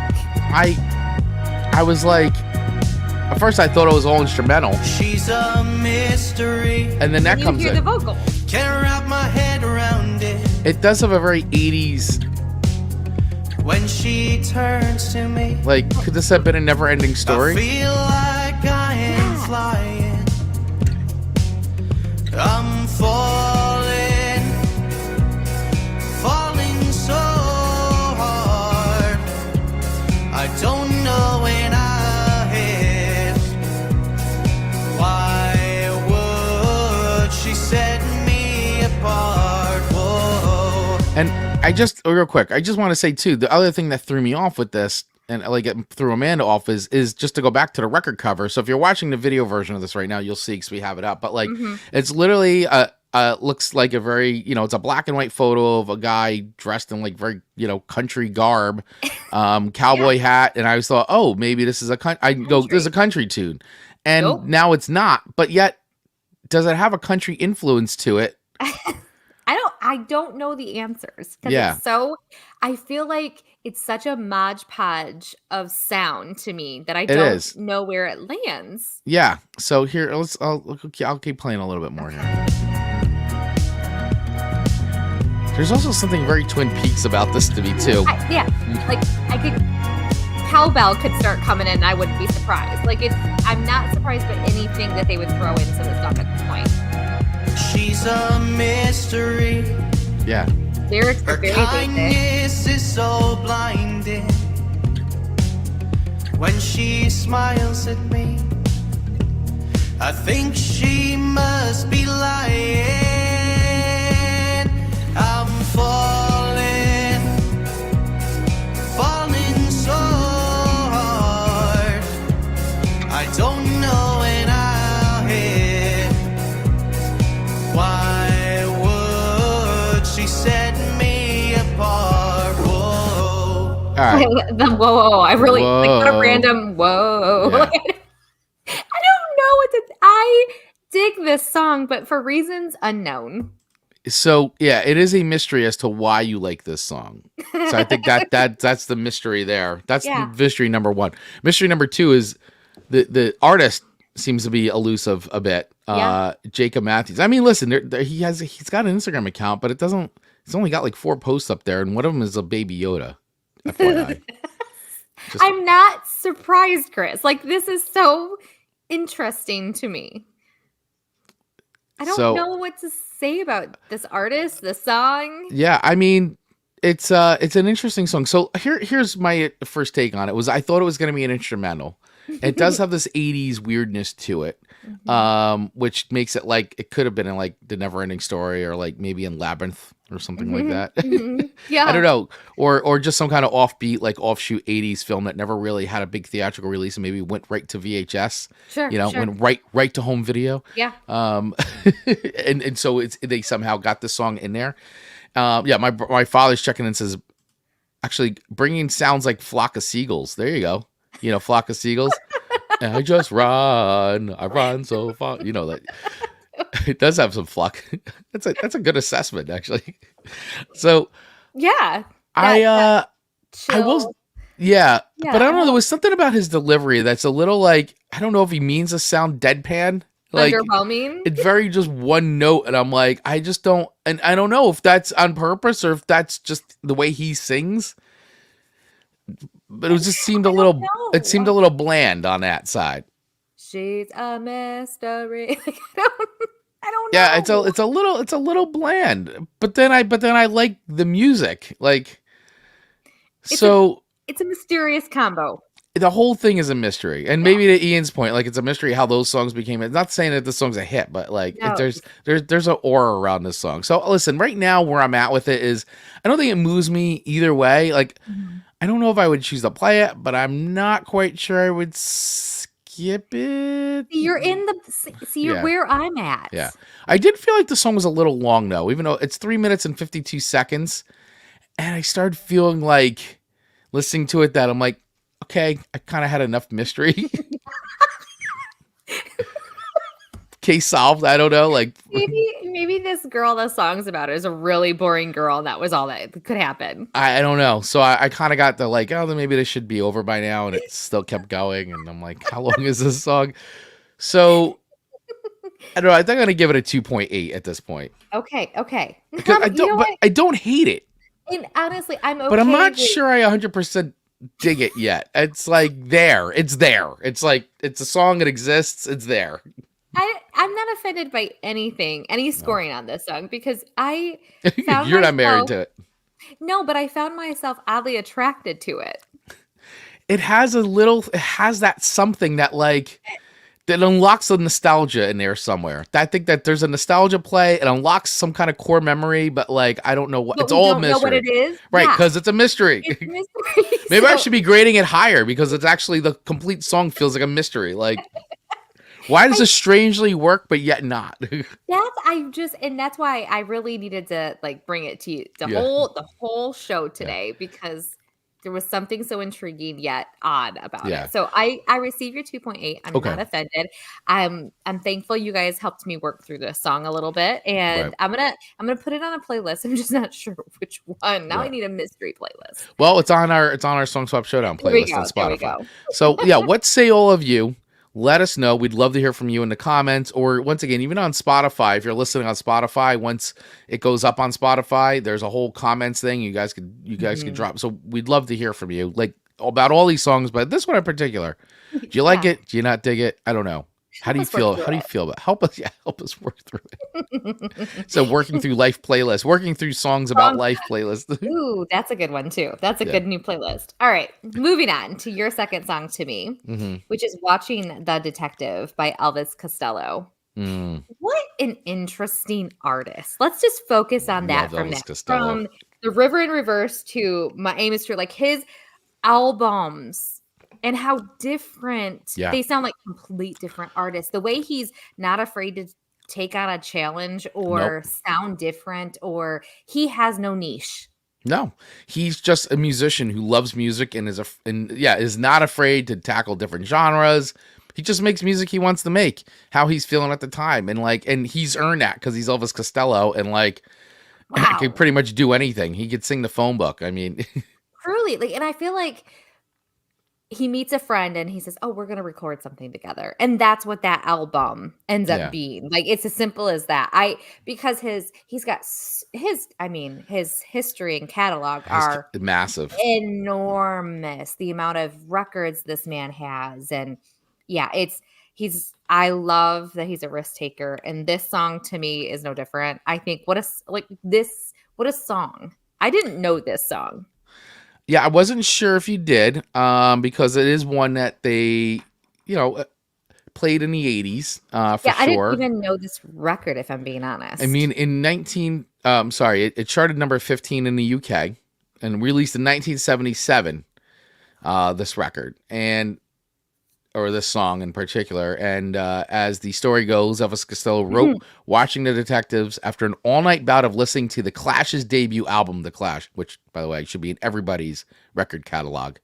C: I was at first I thought it was all instrumental.
B: She's a mystery.
C: And then that comes in.
D: You hear the vocal.
B: Can't wrap my head around it.
C: It does have a very 80s.
B: When she turns to me.
C: Could this have been a never-ending story?
B: I feel like I am flying. I'm falling so hard. I don't know when I hit. Why would she set me apart? Whoa.
C: And real quick, I just want to say too, the other thing that threw me off with this, and it threw Amanda off, is just to go back to the record cover. So if you're watching the video version of this right now, you'll see because we have it up. But it's literally looks like a very, it's a black and white photo of a guy dressed in very, country garb, cowboy hat. And I always thought, oh, maybe this is there's a country tune. And now it's not. But yet, does it have a country influence to it?
D: I I don't know the answers because
C: Yeah.
D: it's so. I feel like it's such a modge podge of sound to me that I
C: It
D: don't
C: is.
D: know where it lands.
C: Yeah. So here, I'll keep playing a little bit more here. There's also something very Twin Peaks about this to me too.
D: Like I could. Cowbell could start coming in and I wouldn't be surprised. Like I'm not surprised by anything that they would throw into the song at this point.
B: She's a mystery.
C: Yeah.
D: Lyrics
B: Her
D: are very basic.
B: kindness is so blinding. When she smiles at me, I think she must be lying. I'm falling so hard. I don't know when I'll hit. Why would she set me apart? Whoa.
C: All right.
D: The whoa. I really like what a
C: Whoa.
D: random whoa.
C: Yeah.
D: I don't know what to. I dig this song, but for reasons unknown.
C: So yeah, it is a mystery as to why you like this song. So I think that's the mystery there. That's
D: Yeah.
C: mystery number one. Mystery number two is the artist seems to be elusive a bit.
D: Yeah.
C: Jacob Mathews. I mean, listen, he's got an Instagram account, but it's only got like 4 posts up there, and one of them is a Baby Yoda. FYI.
D: I'm not surprised, Chris. Like this is so interesting to me. I don't know what to say about this artist, the song.
C: Yeah, I mean, it's an interesting song. So here's my first take on it. I thought it was going to be an instrumental. It does have this 80s weirdness to it, which makes it like it could have been in like The Neverending Story or like maybe in Labyrinth or something like that.
D: Yeah,
C: I don't know, or just some kind of offbeat like offshoot 80s film that never really had a big theatrical release and maybe went right to VHS.
D: Sure,
C: went right to home video.
D: Yeah.
C: And so they somehow got the song in there. My father's checking in and says, actually bringing sounds like Flock of Seagulls. There you go. Flock of Seagulls. And I run so far. That it does have some flock. That's a good assessment, actually. So
D: yeah.
C: I
D: chill.
C: will, yeah, but I don't know. There was something about his delivery that's a little like, I don't know if he means to sound deadpan. Like,
D: underwhelming.
C: It's very just one note, and I'm like, I just don't, and I don't know if that's on purpose or if that's just the way he sings. But it just seemed a little. It seemed a little bland on that side.
D: She's a mystery. I don't know.
C: Yeah, it's a little bland. But then I like the music. Like, it's
D: a mysterious combo.
C: The whole thing is a mystery, and maybe to Ian's point, like it's a mystery how those songs became. It's not saying that the song's a hit, but like there's an aura around this song. So listen, right now where I'm at with it is, I don't think it moves me either way. Like, I don't know if I would choose to play it, but I'm not quite sure I would skip it.
D: You're you're where I'm at.
C: Yeah, I did feel like the song was a little long though, even though it's 3 minutes and 52 seconds, and I started feeling like listening to it that I'm like, okay, I kind of had enough mystery. Case solved. I don't know. Like
D: maybe this girl the song's about is a really boring girl, and that was all that could happen.
C: I don't know. So I kind of got the like, oh, then maybe this should be over by now, and it still kept going. And I'm like, how long is this song? So I don't know. I think I'm gonna give it a 2.8 at this point.
D: Okay.
C: Because I don't hate it.
D: And honestly, I'm okay.
C: But I'm not sure I 100% dig it yet. It's like there. It's there. It's like it's a song. It exists. It's there.
D: I'm not offended by any scoring on this song because I found
C: You're not married to it.
D: No, but I found myself oddly attracted to it.
C: It has that something that like that unlocks the nostalgia in there somewhere. I think that there's a nostalgia play. It unlocks some kind of core memory, but like I don't know what. It's all mystery. Know what
D: it is,
C: right? Because it's a mystery.
D: It's a mystery.
C: Maybe I should be grading it higher because it's actually the complete song feels like a mystery. Like, why does it strangely work but yet not?
D: That's why I really needed to like bring it to you the whole show today because There was something so intriguing yet odd about
C: Yeah.
D: it. So I receive your 2.8. I'm
C: Okay.
D: not offended. I'm thankful you guys helped me work through this song a little bit, and
C: Right.
D: I'm gonna put it on a playlist. I'm just not sure which one. Now I
C: Right.
D: need a mystery playlist.
C: Well, it's on our Song Swap Showdown
D: There we
C: playlist on
D: go. There we
C: Spotify.
D: go.
C: So yeah, what say all of you? Let us know. We'd love to hear from you in the comments, or once again, even on Spotify. If you're listening on Spotify, once it goes up on Spotify, there's a whole comments thing. You guys could drop. So we'd love to hear from you, like about all these songs, but this one in particular. Do you like it? Do you not dig it? I don't know. How do you feel? How do you feel about? Help us work through it. So working through life playlist, working through songs about life playlist.
D: Ooh, that's a good one too. That's a good new playlist. All right, moving on to your second song to me, which is Watching the Detective by Elvis Costello. What an interesting artist. Let's just focus on that from The River in Reverse to My Aim is True. Like his albums and how different they sound, like complete different artists. The way he's not afraid to take on a challenge or sound different, or he has no niche.
C: No, he's just a musician who loves music and is not afraid to tackle different genres. He just makes music he wants to make, how he's feeling at the time, and he's earned that because he's Elvis Costello, and can pretty much do anything. He could sing the phone book. I mean,
D: truly, and I feel like he meets a friend and he says, "Oh, we're going to record something together." And that's what that album ends up being. Like, it's as simple as that. Because his history and catalog are
C: massive,
D: enormous. The amount of records this man has. And yeah, I love that he's a risk taker. And this song to me is no different. I think what a song. I didn't know this song.
C: Yeah, I wasn't sure if you did, because it is one that they, played in the 80s, for sure.
D: I didn't even know this record, if I'm being honest.
C: I mean, it charted number 15 in the UK and released in 1977, this record, or this song in particular. And as the story goes, Elvis Costello wrote Watching the Detectives after an all-night bout of listening to The Clash's debut album, The Clash, which, by the way, should be in everybody's record catalog.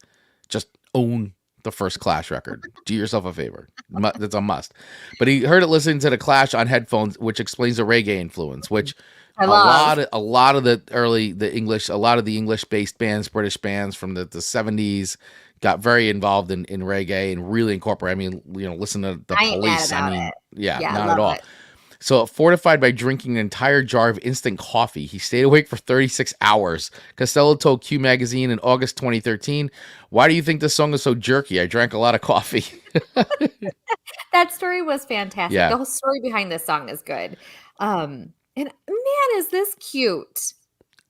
C: Just own the first Clash record. Do yourself a favor. That's a must. But he heard it listening to The Clash on headphones, which explains the reggae influence, which a lot of the English-based bands, British bands from the 70s, got very involved in reggae and really incorporate. I mean, listen to the Police.
D: Not
C: at all. So, fortified by drinking an entire jar of instant coffee, he stayed awake for 36 hours. Costello told Q Magazine in August 2013, "Why do you think this song is so jerky? I drank a lot of coffee."
D: That story was fantastic.
C: Yeah.
D: The whole story behind this song is good. And man, is this cute.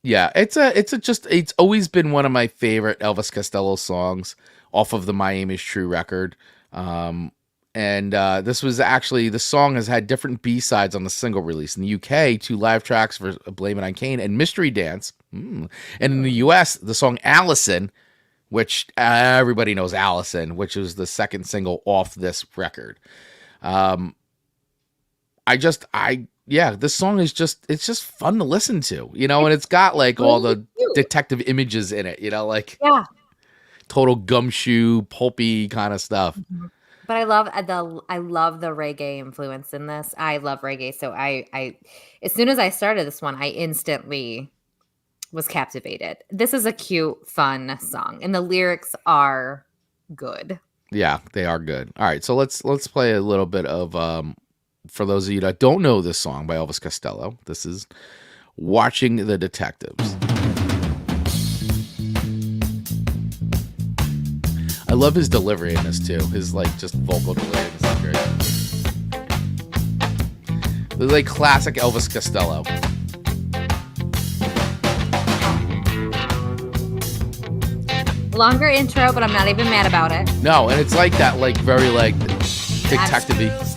C: Yeah, it's always been one of my favorite Elvis Costello songs off of the My Aim is True record. This was actually, the song has had different B-sides on the single release. In the UK, 2 live tracks for Blame It on Kane and Mystery Dance. And in the US, the song Allison, which everybody knows Allison, which was the second single off this record. This song is it's just fun to listen to, and it's got all the detective images in it, total gumshoe, pulpy kind of stuff.
D: But I love the reggae influence in this. I love reggae. So I as soon as I started this one, I instantly was captivated. This is a cute, fun song, and the lyrics are good. Yeah,
C: they are good. All right, so let's play a little bit of for those of you that don't know this song by Elvis Costello. This is Watching the Detectives. I love his delivery in this too. His just vocal delivery is great. This is classic Elvis Costello.
D: Longer intro, but I'm not even mad about it.
C: No, and it's like that, very detective-y.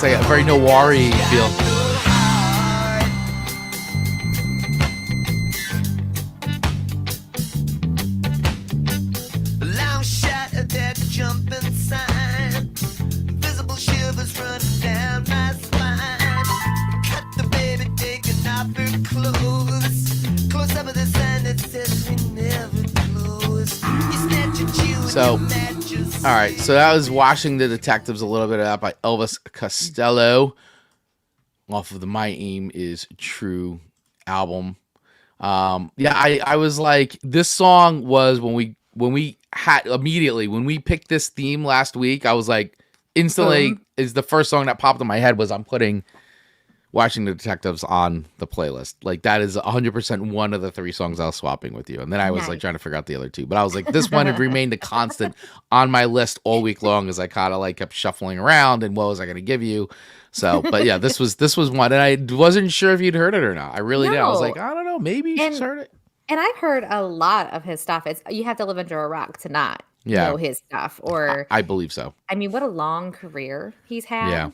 C: It's like a very noir-y feel.
B: Long shot of that jumping sign. Visible shivers running down my spine. Cut the baby taking off her clothes. Close up with the sign that says we never close. You snatch and chew.
C: So, all right. So that was Watching the Detectives, a little bit of that by Elvis Costello, off of the My Aim Is True album. Yeah, I was like, this song was when we picked this theme last week, I was like, instantly is the first song that popped in my head was I'm putting Watching the Detectives on the playlist. Like, that is 100% one of the 3 songs I was swapping with you. And then I was like trying to figure out the other 2, but I was like, this one had remained a constant on my list all week long as I kind of like kept shuffling around and what was I going to give you? So, but yeah, this was one, and I wasn't sure if you'd heard it or not. I really did. I was like, I don't know, maybe she's heard it.
D: And I've heard a lot of his stuff. It's you have to live under a rock to not know his stuff. Or
C: I believe so.
D: I mean, what a long career he's had.
C: Yeah.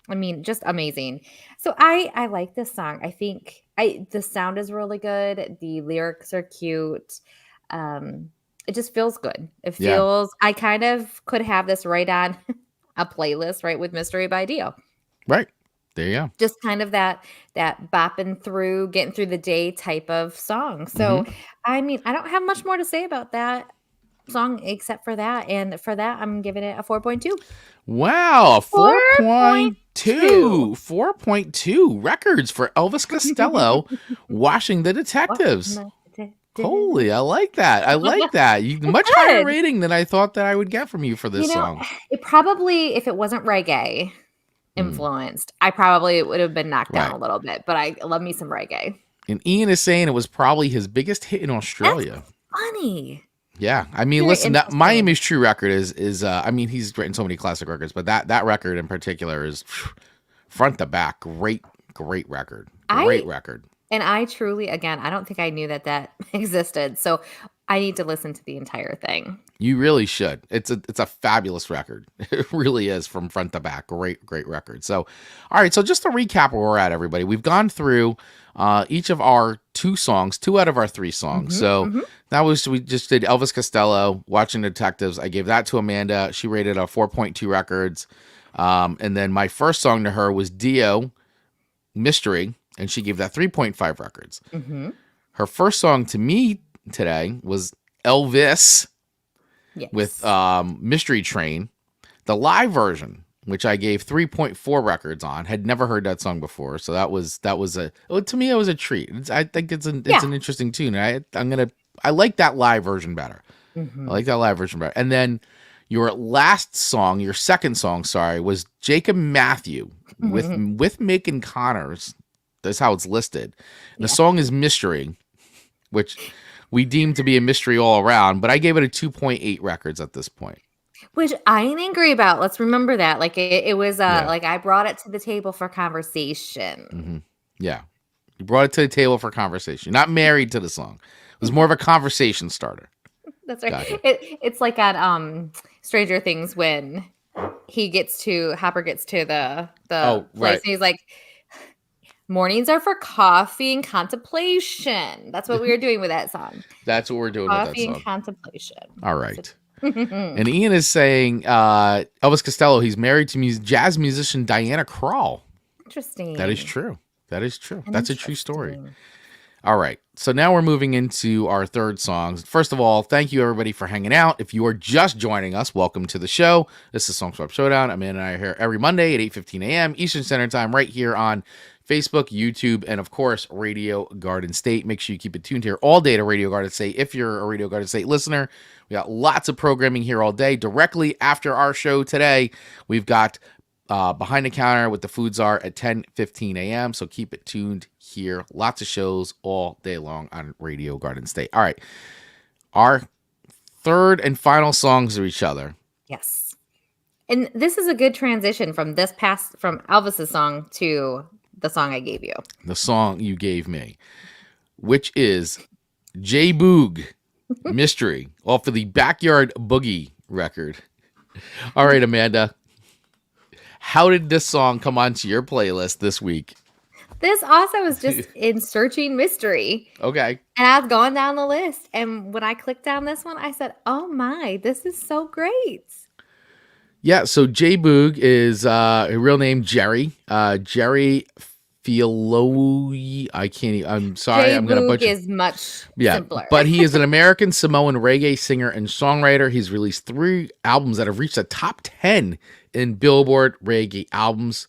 D: I mean, just amazing. So I like this song. I think the sound is really good. The lyrics are cute. It just feels good. It feels I kind of could have this right on a playlist, right, with Mystery by Dio.
C: Right. There you go.
D: Just kind of that bopping through, getting through the day type of song. So I mean, I don't have much more to say about that song except for that. And for that, I'm giving it a 4.2.
C: Wow, 4.2. 4.2 records for Elvis Costello, Watching the Detectives. Holy, I like that. I like that. Much higher rating than I thought that I would get from you for this song.
D: It probably, if it wasn't reggae influenced, I probably would have been knocked down a little bit, but I love me some reggae.
C: And Ian is saying it was probably his biggest hit in Australia.
D: That's funny.
C: Yeah, I mean, listen, that My Aim Is True record is I mean, he's written so many classic records, but that record in particular is front to back, great record, great record.
D: And I truly, again, I don't think I knew that existed, so I need to listen to the entire thing.
C: You really should. It's a fabulous record. It really is from front to back. Great record. So, all right. So just to recap where we're at, everybody, we've gone through each of our 2 songs, 2 out of our 3 songs. We just did Elvis Costello, Watching Detectives. I gave that to Amanda. She rated a 4.2 records. And then my first song to her was Dio, Mystery, and she gave that 3.5 records. Her first song to me today was Elvis with Mystery Train, the live version, which I gave 3.4 records on. Had never heard that song before, so that was to me it was a treat. I think it's an interesting tune. I like that live version better. I like that live version better. And then your second song, was Jacob Mathews with Macon Connors. That's how it's listed. And the song is Mystery, which we deem to be a mystery all around, but I gave it a 2.8 records at this point.
D: Which I ain't angry about. Let's remember that. Like it was like I brought it to the table for conversation.
C: Yeah. You brought it to the table for conversation. You're not married to the song. It was more of a conversation starter.
D: That's right. Gotcha. It's like at Stranger Things when Hopper gets to the place and he's like, mornings are for coffee and contemplation. That's what we were doing with that song.
C: That's what we're doing with that song.
D: Coffee and contemplation.
C: All right. And Ian is saying Elvis Costello, he's married to jazz musician Diana Krall.
D: Interesting.
C: That is true. That's a true story. All right. So now we're moving into our third songs. First of all, thank you everybody for hanging out. If you are just joining us, welcome to the show. This is Song Swap Showdown. Amanda and I are here every Monday at 8:15 a.m. Eastern Standard Time right here on Facebook, YouTube, and of course, Radio Garden State. Make sure you keep it tuned here all day to Radio Garden State. If you're a Radio Garden State listener, we got lots of programming here all day. Directly after our show today, we've got Behind the Counter with the Food Czar at 10:15 a.m. So keep it tuned here. Lots of shows all day long on Radio Garden State. All right. Our third and final songs of each other.
D: Yes. And this is a good transition from Elvis's song to the song I gave you. The
C: song you gave me, which is J Boog, Mystery, off of the Backyard Boogie record. All right, Amanda. how did this song come onto your playlist this week?
D: This also was just in searching mystery.
C: Okay.
D: And I was going down the list. And when I clicked down this one, I said, oh my, this is so great.
C: Yeah, so J Boog is a real name Jerry. Jerry Fialoyi. I'm sorry,
D: J
C: I'm going to
D: Boog
C: butcher.
D: is much simpler.
C: But he is an American Samoan reggae singer and songwriter. He's released 3 albums that have reached the top 10 in Billboard reggae albums.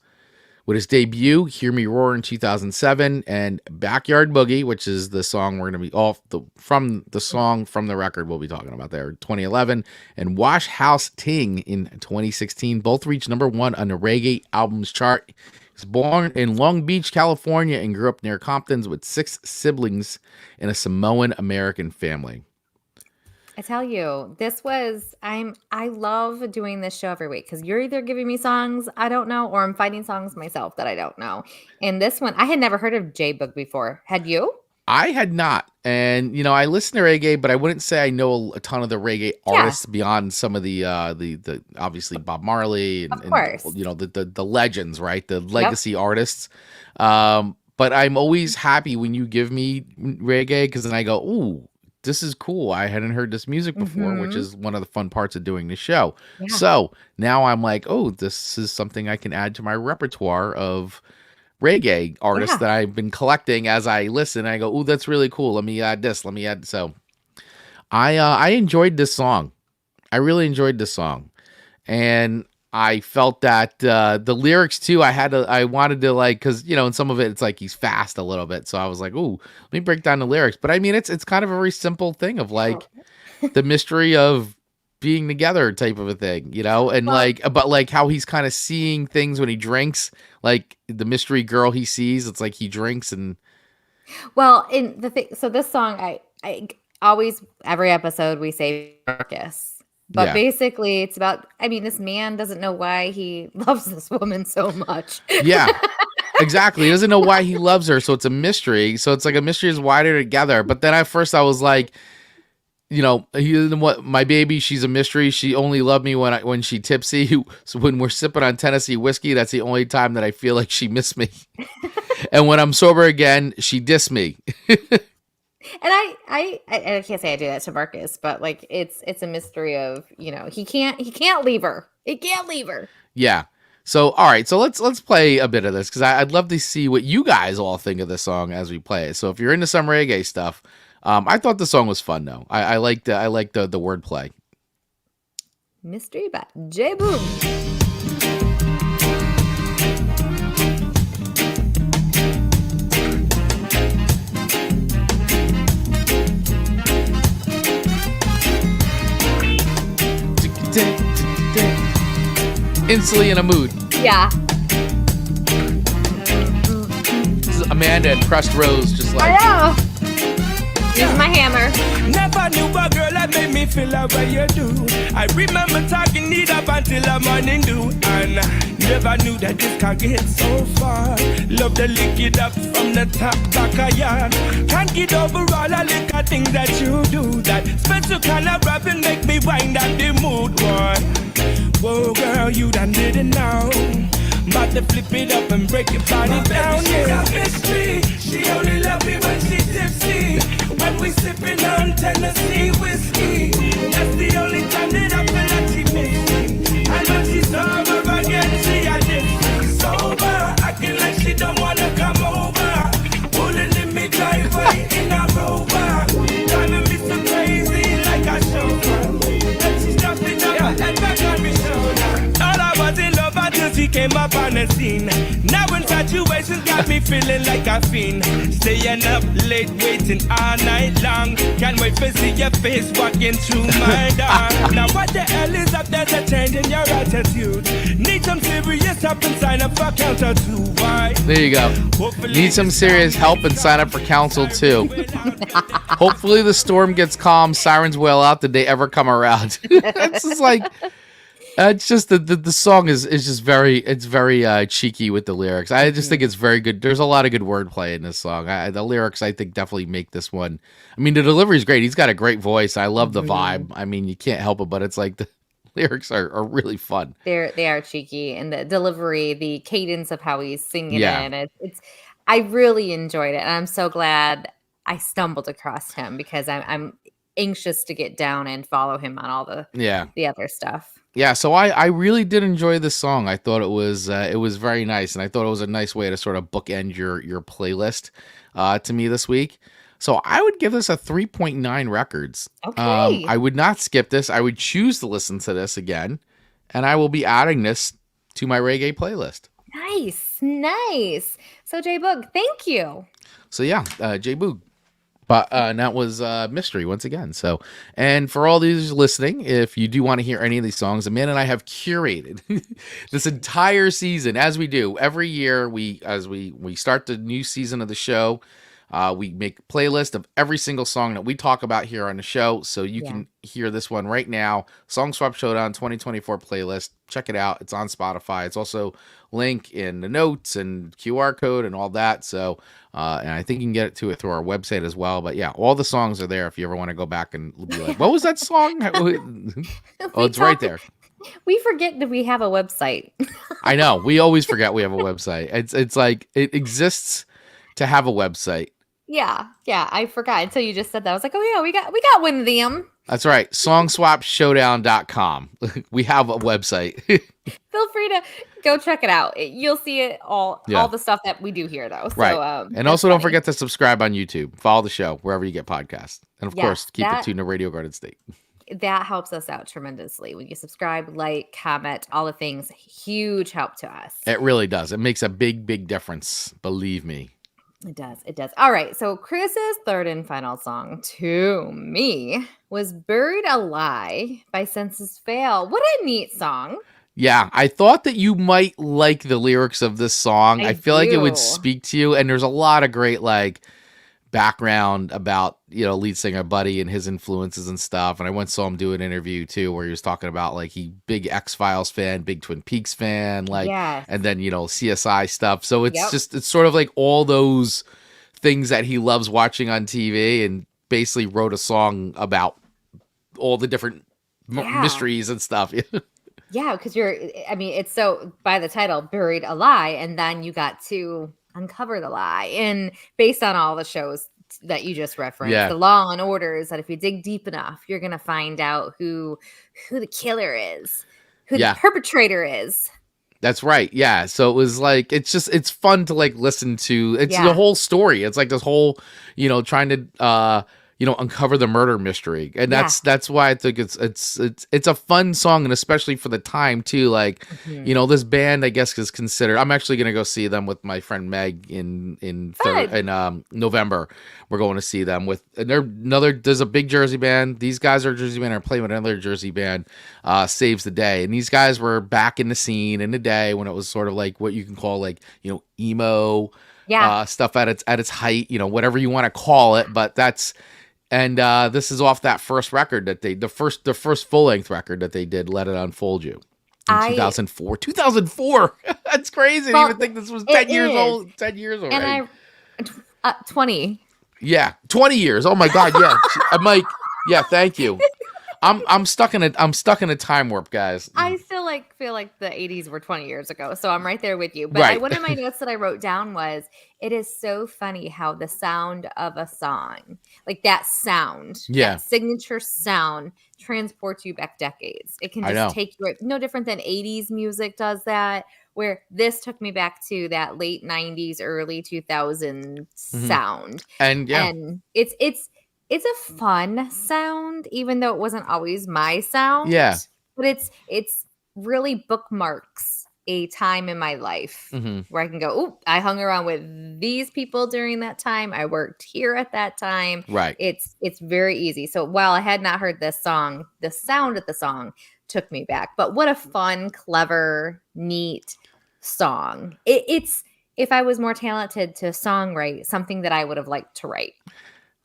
C: With his debut, Hear Me Roar in 2007, and Backyard Boogie, which is the song we're going to be from the record we'll be talking about there, 2011, and Wash House Ting in 2016, both reached number 1 on the reggae albums chart. He was born in Long Beach, California, and grew up near Compton with 6 siblings in a Samoan American family.
D: I tell you, I love doing this show every week because you're either giving me songs I don't know or I'm finding songs myself that I don't know. And this one, I had never heard of J Boog before. Had you?
C: I had not. And, I listen to reggae, but I wouldn't say I know a ton of the reggae artists beyond some of the obviously Bob Marley and,
D: of course.
C: the legends, right? The legacy artists. But I'm always happy when you give me reggae because then I go, ooh, this is cool. I hadn't heard this music before, which is one of the fun parts of doing the show. Yeah. So now I'm like, oh, this is something I can add to my repertoire of reggae artists that I've been collecting as I listen. I go, oh, that's really cool. Let me add this. So I enjoyed this song. I really enjoyed this song. And I felt that the lyrics too, I wanted to like, cause in some of it, it's like he's fast a little bit. So I was like, ooh, let me break down the lyrics. But I mean, it's kind of a very simple thing of like the mystery of being together type of a thing, and but like how he's kind of seeing things when he drinks, like the mystery girl he sees, it's like he drinks and.
D: Well, in the thing, so this song, I always, every episode we say Marcus. But basically, it's about, this man doesn't know why he loves this woman so much. Yeah,
C: exactly. He doesn't know why he loves her. So it's a mystery. So it's like a mystery is why they're together. But then at first I was like, my baby, she's a mystery. She only loved me when she tipsy. So when we're sipping on Tennessee whiskey, that's the only time that I feel like she missed me. And when I'm sober again, she dissed me.
D: And I can't say I do that to Marcus, but like it's a mystery of he can't leave her. He can't leave her.
C: Yeah. So all right. So let's play a bit of this because I'd love to see what you guys all think of this song as we play it. So if you're into some reggae stuff, I thought the song was fun though. I liked the wordplay.
D: Mystery by J Boog.
C: Instantly in a mood.
D: Yeah.
C: This is Amanda and Pressed Rose, just like.
D: I know. Use my hammer.
B: Never knew a girl that made me feel the way you do. I remember talking it up until the morning dew. And never knew that this can get so far. Love to lick it up from the top back of yard. Can't get over all the little things that you do. That special kind of rapping make me wind up the mood, boy. Whoa, girl, you done didn't know. About to flip it up and break your body down. She's a mystery. She only love me when she tipsy. When we sipping on Tennessee whiskey. That's the only time that I feel like she miss me. I know she's sober again. She a different sober. Acting like she don't wanna come over. Pulling in me driveway in a Rover. Driving me so crazy like a chauffeur. Then she stopped it up and back on me shoulder. All I was in love until she came up on the scene. Now infatuation got me feeling like a fiend. Staying up late, waiting all night long. Can't wait to see your face walking through my door. Now what the hell is up? There's a change in your attitude. Need some serious help and sign up for Council 2. Why?
C: There you go. Need some serious help and sign up for Council 2. Hopefully the storm gets calm. Sirens wail out. Did they ever come around? It's just like... it's just the song is just very cheeky with the lyrics. I just think it's very good. There's a lot of good wordplay in this song. The lyrics I think definitely make this one. I mean the delivery is great. He's got a great voice. I love the vibe. I mean you can't help it, but it's like lyrics are really fun.
D: They are cheeky, and the delivery, the cadence of how he's singing
C: Yeah.
D: it's I really enjoyed it, and I'm so glad I stumbled across him because I'm anxious to get down and follow him on all the other stuff.
C: Yeah, so I really did enjoy this song. I thought it was very nice, and I thought it was a nice way to sort of bookend your playlist to me this week. So I would give this a 3.9 records.
D: Okay.
C: I would not skip this. I would choose to listen to this again, and I will be adding this to my reggae playlist.
D: Nice. So J Boog, thank you.
C: So yeah, J Boog. But that was Mystery once again. So, and for all these listening, if you do want to hear any of these songs, Amanda and I have curated this entire season, as we do every year. As we start the new season of the show, we make a playlist of every single song that we talk about here on the show. So you can hear this one right now. Song Swap Showdown 2024 playlist. Check it out. It's on Spotify. It's also link in the notes and QR code and all that. So, and I think you can get it through our website as well. But yeah, all the songs are there if you ever want to go back and be like, what was that song? Oh, it's right there.
D: We forget that we have a website.
C: I know. We always forget we have a website. It's like it exists to have a website.
D: Yeah, I forgot until you just said that. I was like, oh yeah, we got one of them.
C: That's right. Songswapshowdown.com. We have a website.
D: Feel free to go check it out. You'll see it all the stuff that we do here though. So,
C: right. And also don't forget to subscribe on YouTube. Follow the show wherever you get podcasts. And of course, keep it tuned to Radio Garden State.
D: That helps us out tremendously. When you subscribe, like, comment, all the things, huge help to us.
C: It really does. It makes a big, big difference. Believe me.
D: It does. All right. So Chris's third and final song to me was Buried Alive by Senses Fail. What a neat song.
C: Yeah, I thought that you might like the lyrics of this song. I feel like it would speak to you. And there's a lot of great, like, background about, lead singer Buddy and his influences and stuff. And I once saw him do an interview too where he was talking about like he big X-Files fan, big Twin Peaks fan, like, and then CSI stuff. So it's it's sort of like all those things that he loves watching on TV, and basically wrote a song about all the different mysteries and stuff.
D: Yeah, because it's so, by the title, Buried Alive, and then you got to uncover the lie. And based on all the shows that you just referenced, the Law and Orders, that if you dig deep enough, you're going to find out who the killer is, who the perpetrator is.
C: That's right. Yeah. So it was like, it's fun to like listen to. It's the whole story. It's like this whole, trying to, uncover the murder mystery. And that's why I think it's a fun song, and especially for the time too. Like, this band, I guess, is considered. I'm actually going to go see them with my friend Meg in November. We're going to see them there's a big Jersey band. These guys are a Jersey band, are playing with another Jersey band, Saves the Day. And these guys were back in the scene in the day when it was sort of like what you can call like, emo stuff at its height, whatever you want to call it. But that's, and this is off that first record that the first full length record that they did, Let It Unfold You, in 2004. 2004. That's crazy. I didn't even think this was 10 years old. 10 years already.
D: And 20.
C: Yeah, 20 years. Oh my God. Yeah, I'm like, yeah. Thank you. I'm stuck in a time warp, guys.
D: I still feel like the 80s were 20 years ago, so I'm right there with you. But one of my notes that I wrote down was, it is so funny how the sound of a song, like that sound, that signature sound, transports you back decades. It can just take you, no different than 80s music does that, where this took me back to that late 90s, early 2000s sound. And it's a fun sound, even though it wasn't always my sound.
C: Yeah.
D: But it's really bookmarks a time in my life where I can go, oh, I hung around with these people during that time. I worked here at that time.
C: Right.
D: It's very easy. So while I had not heard this song, the sound of the song took me back. But what a fun, clever, neat song. It's, if I was more talented to songwrite, something that I would have liked to write.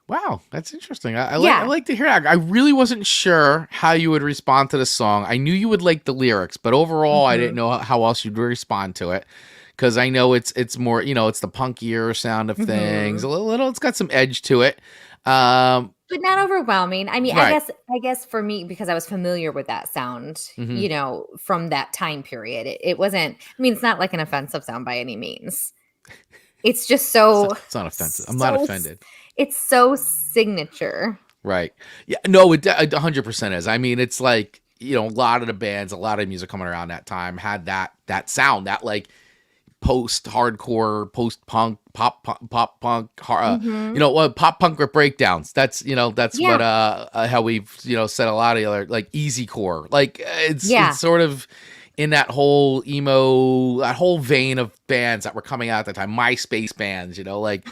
C: Wow, that's interesting. I like to hear that. I really wasn't sure how you would respond to the song. I knew you would like the lyrics, but overall, I didn't know how else you'd respond to it, because I know it's more, it's the punkier sound of things. A little, it's got some edge to it. But
D: but not overwhelming. I mean,
C: Right.
D: I guess for me, because I was familiar with that sound,
C: Mhm.
D: from that time period, it wasn't. I mean, it's not like an offensive sound by any means. It's just
C: It's not offensive. I'm not offended.
D: It's so signature.
C: Right. Yeah. No, it 100% is. I mean, it's like, a lot of the bands, a lot of music coming around that time had that sound, that like post-hardcore, post-punk, pop punk, pop punk with breakdowns. That's what how we've said a lot of the other, like easy core. Like it's sort of in that whole emo, that whole vein of bands that were coming out at the time, MySpace bands, like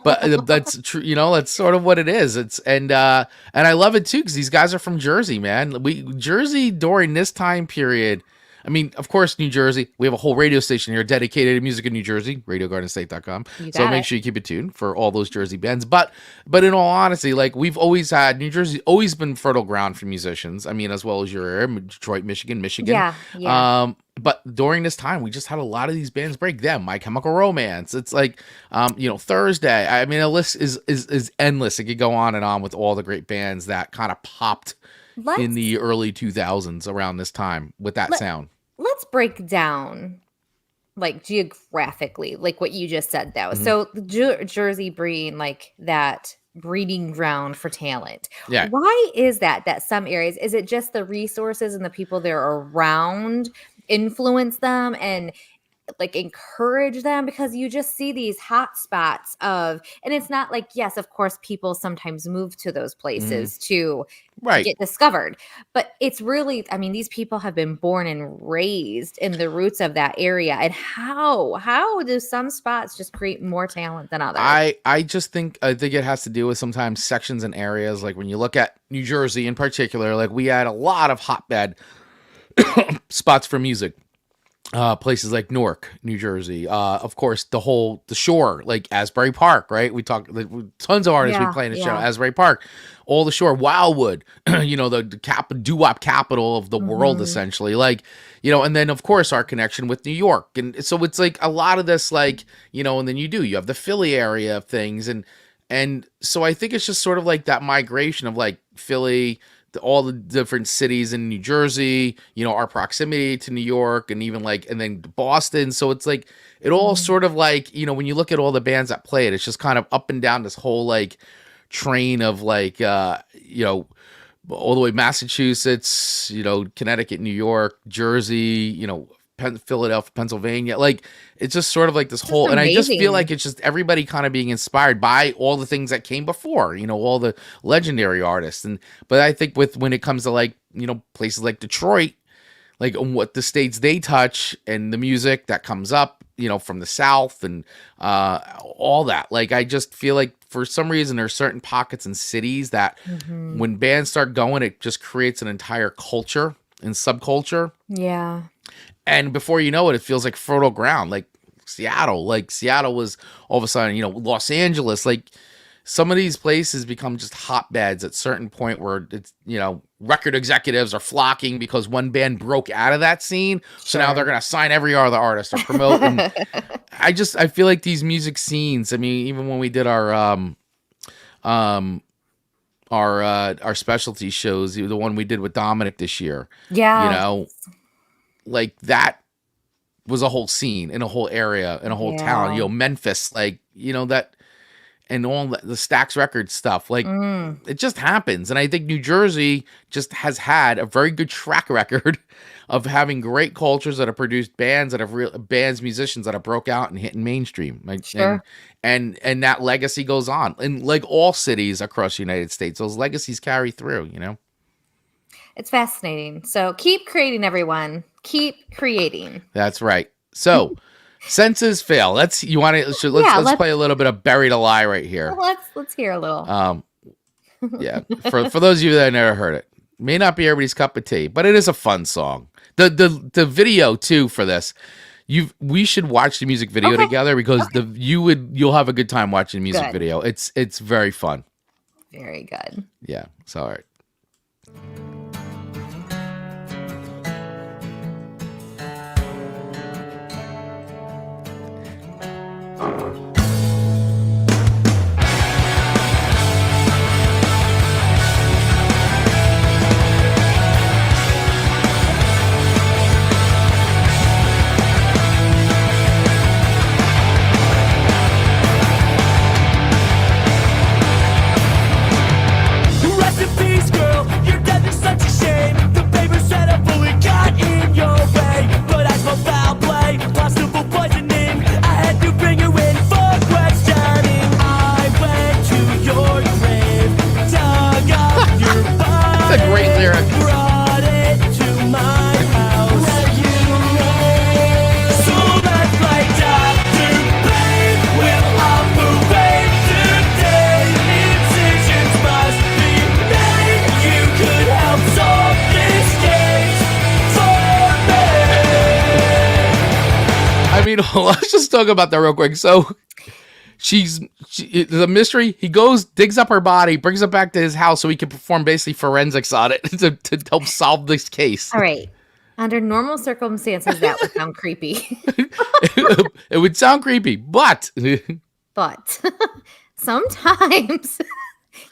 C: but that's true, that's sort of what it is. And I love it too, because these guys are from Jersey, man. Jersey during this time period. I mean, of course, New Jersey, we have a whole radio station here dedicated to music in New Jersey, radiogardenstate.com. So make sure you keep it tuned for all those Jersey bands. But in all honesty, like we've always had, New Jersey always been fertile ground for musicians. I mean, as well as your area, Detroit, Michigan.
D: Yeah.
C: But during this time, we just had a lot of these bands break. My Chemical Romance. It's like, Thursday. I mean, a list is endless. It could go on and on with all the great bands that kind of popped in the early 2000s around this time with that sound.
D: Let's break down, like, geographically, like what you just said, though. So Jersey being like that breeding ground for talent.
C: Yeah.
D: Why is that some areas, is it just the resources and the people there around influence them and like encourage them? Because you just see these hot spots and it's not like, yes, of course, people sometimes move to those places to get discovered, but it's really, I mean, these people have been born and raised in the roots of that area. And how do some spots just create more talent than others?
C: I think it has to do with sometimes sections and areas. Like when you look at New Jersey in particular, like we had a lot of hotbed spots for music. Places like Newark, New Jersey, of course, the shore, like Asbury Park, right? We talked, tons of artists we play in the show, Asbury Park, all the shore, Wildwood, the doo-wop capital of the world, essentially, like, and then of course our connection with New York, and so it's like a lot of this, like, and then you have the Philly area of things, and so I think it's just sort of like that migration of like Philly, all the different cities in New Jersey, our proximity to New York, and even like, and then Boston. So it's like, it all sort of like, when you look at all the bands that play it, it's just kind of up and down this whole like train of like, all the way Massachusetts, Connecticut, New York, Jersey, Philadelphia, Pennsylvania. Like, it's just sort of like this whole, and I just feel like it's just everybody kind of being inspired by all the things that came before, all the legendary artists. But I think when it comes to like, places like Detroit, like what the states they touch and the music that comes up, from the South and all that, like, I just feel like for some reason there's certain pockets and cities that when bands start going, it just creates an entire culture and subculture.
D: Yeah.
C: And before you know it, it feels like fertile ground, like Seattle. Like Seattle was all of a sudden, Los Angeles. Like some of these places become just hotbeds at a certain point where it's, record executives are flocking because one band broke out of that scene. So now they're going to sign every other artist or promote. And I feel like these music scenes, I mean, even when we did our specialty shows, the one we did with Dominic this year.
D: Yeah.
C: Like that was a whole scene in a whole area in a whole town, Memphis, like, that, and all the Stax Records stuff, like it just happens. And I think New Jersey just has had a very good track record of having great cultures that have produced bands that have musicians that have broke out and hitting mainstream. Like, and that legacy goes on. And like all cities across the United States, those legacies carry through,
D: It's fascinating. So keep creating, everyone. Keep creating.
C: That's right. So, senses fail. Let's play a little bit of Buried Alive right here.
D: Well, let's hear a little.
C: Yeah. For those of you that never heard it, may not be everybody's cup of tea, but it is a fun song. The video too for this. We should watch the music video together because you'll have a good time watching the music video. It's very fun.
D: Very good.
C: Yeah. So all right.
B: brought it to my house. So let's play Dr. Babe. We'll operate today. Incisions must be made. You could help solve this case for me.
C: I mean, let's just talk about that real quick. So the mystery, he goes, digs up her body, brings it back to his house so he can perform basically forensics on it to help solve this case.
D: All right. Under normal circumstances, that would sound creepy.
C: It would sound creepy, but
D: But sometimes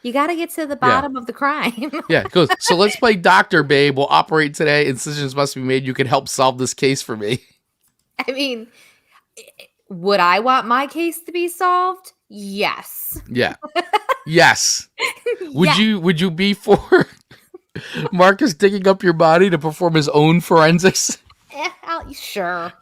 D: you got to get to the bottom of the crime.
C: yeah, it goes, so let's play Dr. Babe. We'll operate today. Incisions must be made. You can help solve this case for me.
D: I mean, would I want my case to be solved? Yes.
C: Yeah. Yes.
D: Yeah.
C: Would you be for Marcus digging up your body to perform his own forensics?
D: Sure.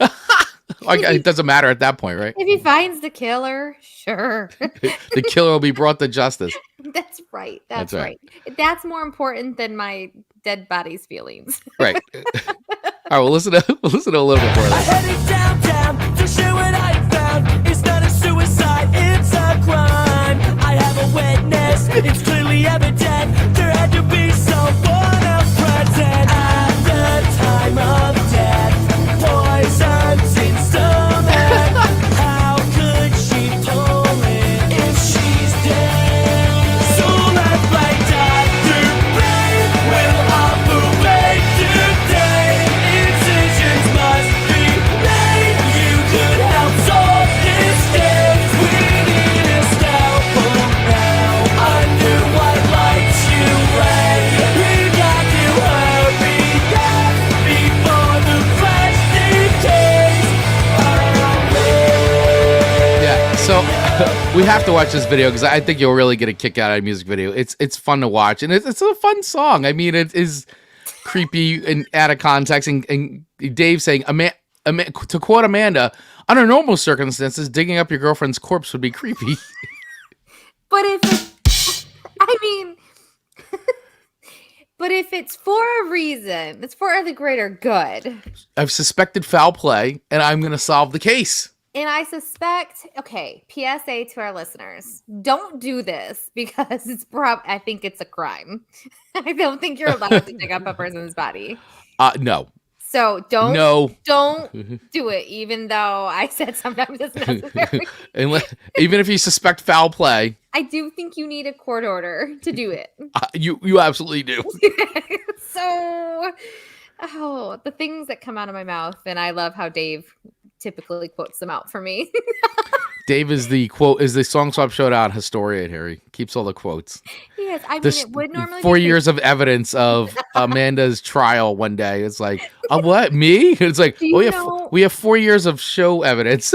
C: It doesn't matter at that point, right?
D: If he finds the killer, sure.
C: The killer will be brought to justice.
D: That's right. That's
C: right.
D: right. That's more important than my dead body's feelings.
C: Right. All right, we'll listen to a little bit more of
B: I
C: this.
B: headed downtown to share what I found. It's not a suicide, it's a crime. I have a witness, it's clearly evident. There had to be someone else present at the time of death. Poison's in stomach. How could she pull it if she's dead? So let's play Dr. Babe. We'll operate today. Incisions must be made. You could help solve this case. We need a scalpel now. Under what lights you lay. We got to hurry up before the flesh decays.
C: Yeah, so we have to watch this video because I think you'll really get a kick out of the music video. It's fun to watch, and it's a fun song. I mean, it is creepy and out of context. And Dave saying, to quote Amanda, under normal circumstances, digging up your girlfriend's corpse would be creepy.
D: But but if it's for a reason, it's for the greater good.
C: I've suspected foul play, and I'm going to solve the case.
D: And I suspect, okay, PSA to our listeners, don't do this because I think it's a crime. I don't think you're allowed to dig up a person's body.
C: No.
D: So don't
C: No.
D: do it, even though I said sometimes it's necessary.
C: Even if you suspect foul play,
D: I do think you need a court order to do it.
C: you absolutely do.
D: So, the things that come out of my mouth, and I love how Dave typically quotes them out for me.
C: Dave is the Song Swap Showdown historian here. He keeps all the quotes.
D: Yes, I mean, it would normally
C: 4
D: be
C: years of evidence of Amanda's trial one day. It's like, what, me? It's like, we have 4 years of show evidence.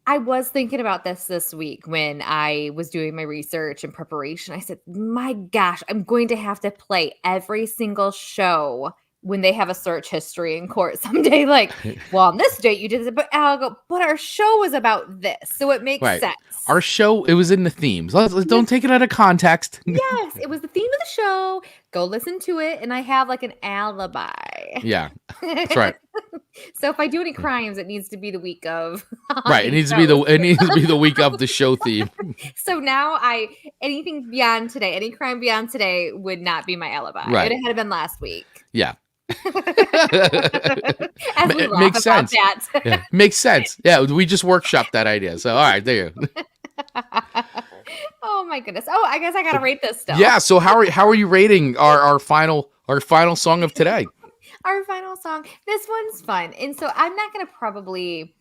D: I was thinking about this week when I was doing my research and preparation. I said, my gosh, I'm going to have to play every single show when they have a search history in court someday. Like, well, on this date you did this, but I'll go, but our show was about this. So it makes sense.
C: Our show, it was in the themes. Let's don't take it out of context.
D: Yes, it was the theme of the show. Go listen to it. And I have like an alibi.
C: Yeah, that's right.
D: So if I do any crimes, it needs to be the week of.
C: Right. It needs to be the week of the show theme.
D: So now anything beyond today, any crime beyond today would not be my alibi.
C: Right.
D: It had been last week.
C: Yeah.
D: It
C: makes sense. Yeah, makes sense. Yeah, we just workshopped that idea. So all right, there you go.
D: Oh my goodness. Oh, I guess I gotta rate this stuff.
C: Yeah. So how are you rating our final song of today?
D: Our final song. This one's fun, and so I'm not gonna probably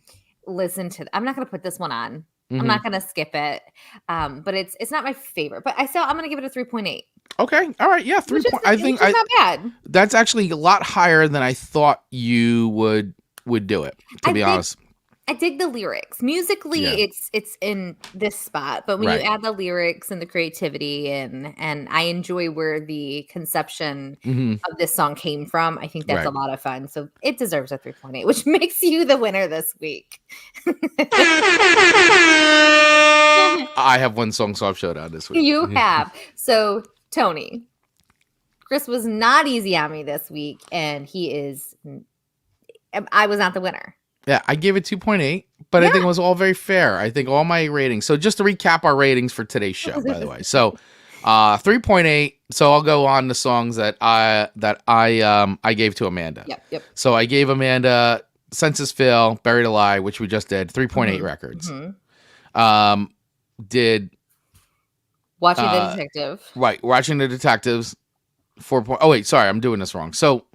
D: listen to. I'm not gonna put this one on.
C: Mm-hmm.
D: I'm not gonna skip it. But it's not my favorite. But I'm gonna give it a 3.8.
C: Okay. All right. Yeah. 3 point. I think
D: not bad.
C: That's actually a lot higher than I thought you would do it. To be honest.
D: I dig the lyrics. Musically, it's in this spot, but when you add the lyrics and the creativity and I enjoy where the conception of this song came from, I think that's a lot of fun. So it deserves a 3.8, which makes you the winner this week.
C: I have one Song Swap Showdown this week.
D: You have. So, Tony, Chris was not easy on me this week, and I was not the winner.
C: Yeah, I gave it 2.8, but I think it was all very fair. I think all my ratings. So just to recap our ratings for today's show, by the way. So 3.8. So I'll go on the songs that I gave to Amanda.
D: Yep.
C: So I gave Amanda Census Fail, Buried Alive, which we just did, 3.8 records. Did
D: Watching the Detective.
C: Right, Watching the Detectives, 4. Oh wait, sorry, I'm doing this wrong. So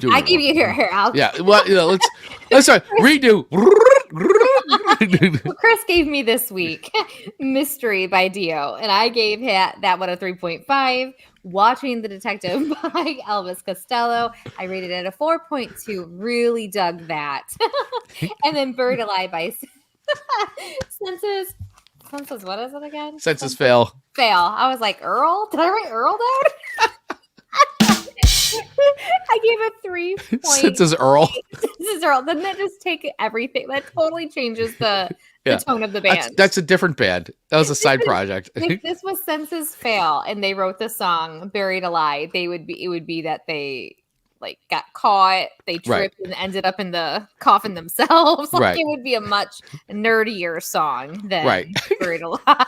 D: I give you here. I'll
C: let's start redo.
D: Well, Chris gave me this week Mystery by Dio, and I gave that one a 3.5. Watching the Detective by Elvis Costello, I rated it a 4.2. Really dug that. And then Buried Alive by Census. What is it again?
C: Census Fail.
D: I was like, Earl? Did I write Earl down? I gave it 3.
C: Census Earl.
D: Census Earl. Doesn't that just take everything? That totally changes the tone of the band.
C: That's a different band. That was a side project.
D: If this was Census Fail and they wrote the song Buried Alive, it would be that they like got caught, they tripped and ended up in the coffin themselves. Like it would be a much nerdier song than Buried Alive.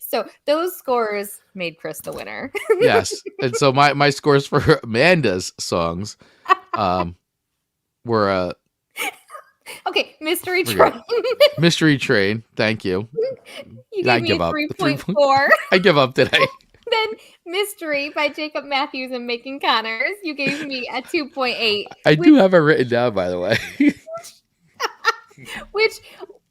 D: So those scores made Chris the winner.
C: Yes. And so my scores for Amanda's songs were
D: okay, Mystery Train.
C: Mystery Train, thank you.
D: You gave me 3.4.
C: I give up today.
D: Then Mystery by Jacob Mathews and Macon Connors. You gave me a 2.8.
C: I do have it written down, by the way.
D: Which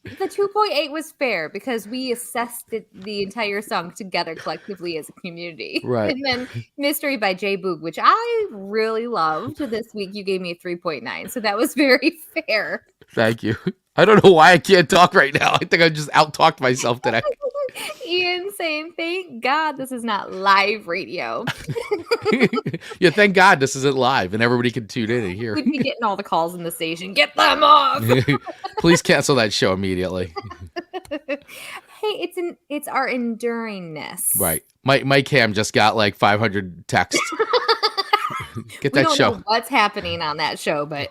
D: the 2.8 was fair because we assessed the entire song together collectively as a community.
C: Right.
D: And then Mystery by J Boog, which I really loved this week. You gave me a 3.9. So that was very fair.
C: Thank you. I don't know why I can't talk right now. I think I just out-talked myself today.
D: Ian saying, thank God this is not live radio.
C: Yeah, thank God this isn't live and everybody can tune in and hear.
D: We'd be getting all the calls in the station. Get them off.
C: Please cancel that show immediately.
D: Hey, it's our enduringness.
C: Right. My cam just got like 500 texts. Get that show.
D: Know what's happening on that show, but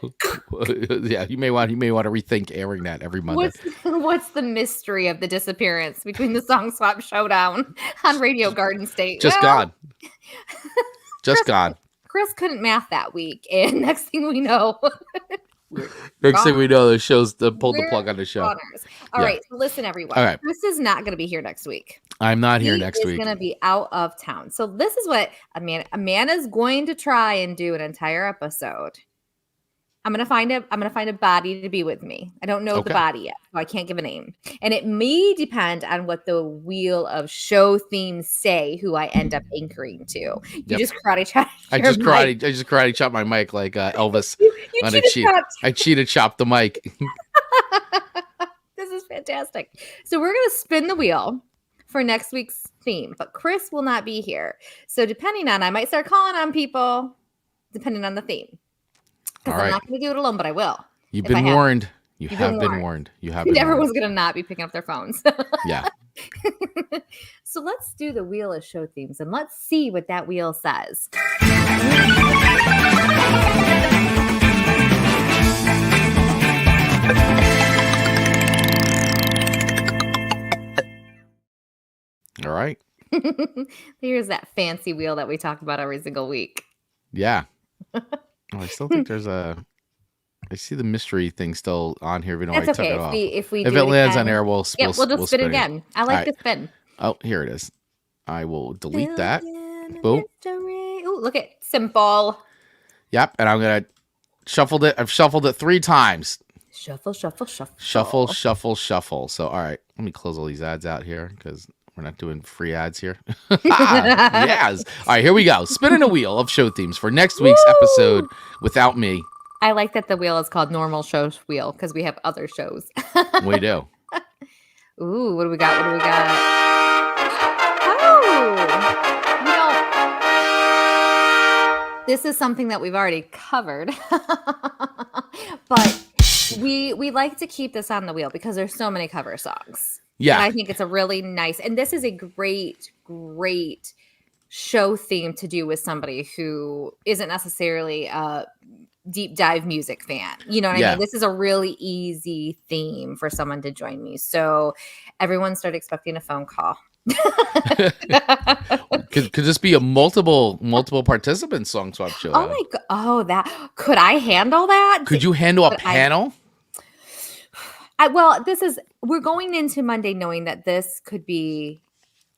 C: yeah, you may want to rethink airing that every Monday.
D: What's the mystery of the disappearance between the Song Swap Showdown on Radio Garden State?
C: Just gone. Just gone.
D: Chris couldn't math that week, and next thing we know,
C: the show's pulled the plug on the show.
D: All right, so listen, everyone.
C: All right.
D: Chris is not going to be here next week.
C: I'm not here next week.
D: He's going to be out of town. So this is what Amanda's going to try and do an entire episode. I'm going to find a body to be with me. I don't know the body yet, so I can't give a name. And it may depend on what the wheel of show themes say who I end up anchoring to. You just karate chop.
C: I just karate chop my mic like Elvis. I cheated chopped the mic.
D: This is fantastic. So we're going to spin the wheel for next week's theme, but Chris will not be here. So I might start calling on people depending on the theme. Because I'm not going to do it alone, but I will.
C: You've been warned. You have been warned.
D: Everyone's going to not be picking up their phones.
C: Yeah.
D: So let's do the wheel of show themes and let's see what that wheel says.
C: All right.
D: Here's that fancy wheel that we talk about every single week.
C: Yeah. I still think I see the mystery thing still on here. We don't took it off.
D: If it
C: lands on air, we'll
D: just spin it again. I like the spin.
C: Oh, here it is. I will delete that. Boom.
D: Ooh, look at simple.
C: Yep, and I'm gonna shuffled it. I've shuffled it 3 times.
D: Shuffle.
C: So all right, let me close all these ads out here because we're not doing free ads here. Yes. All right, here we go. Spinning a wheel of show themes for next week's episode without me.
D: I like that the wheel is called normal show wheel because we have other shows.
C: We do.
D: Ooh, what do we got? Oh, this is something that we've already covered. But we like to keep this on the wheel because there's so many cover songs.
C: Yeah.
D: And I think it's a really nice, and this is a great show theme to do with somebody who isn't necessarily a deep dive music fan. You know what I mean? This is a really easy theme for someone to join me. So everyone started expecting a phone call.
C: Could this be a multiple participant song swap show?
D: Oh my god! Oh, that could I handle that?
C: Could you handle a panel?
D: We're going into Monday knowing that this could be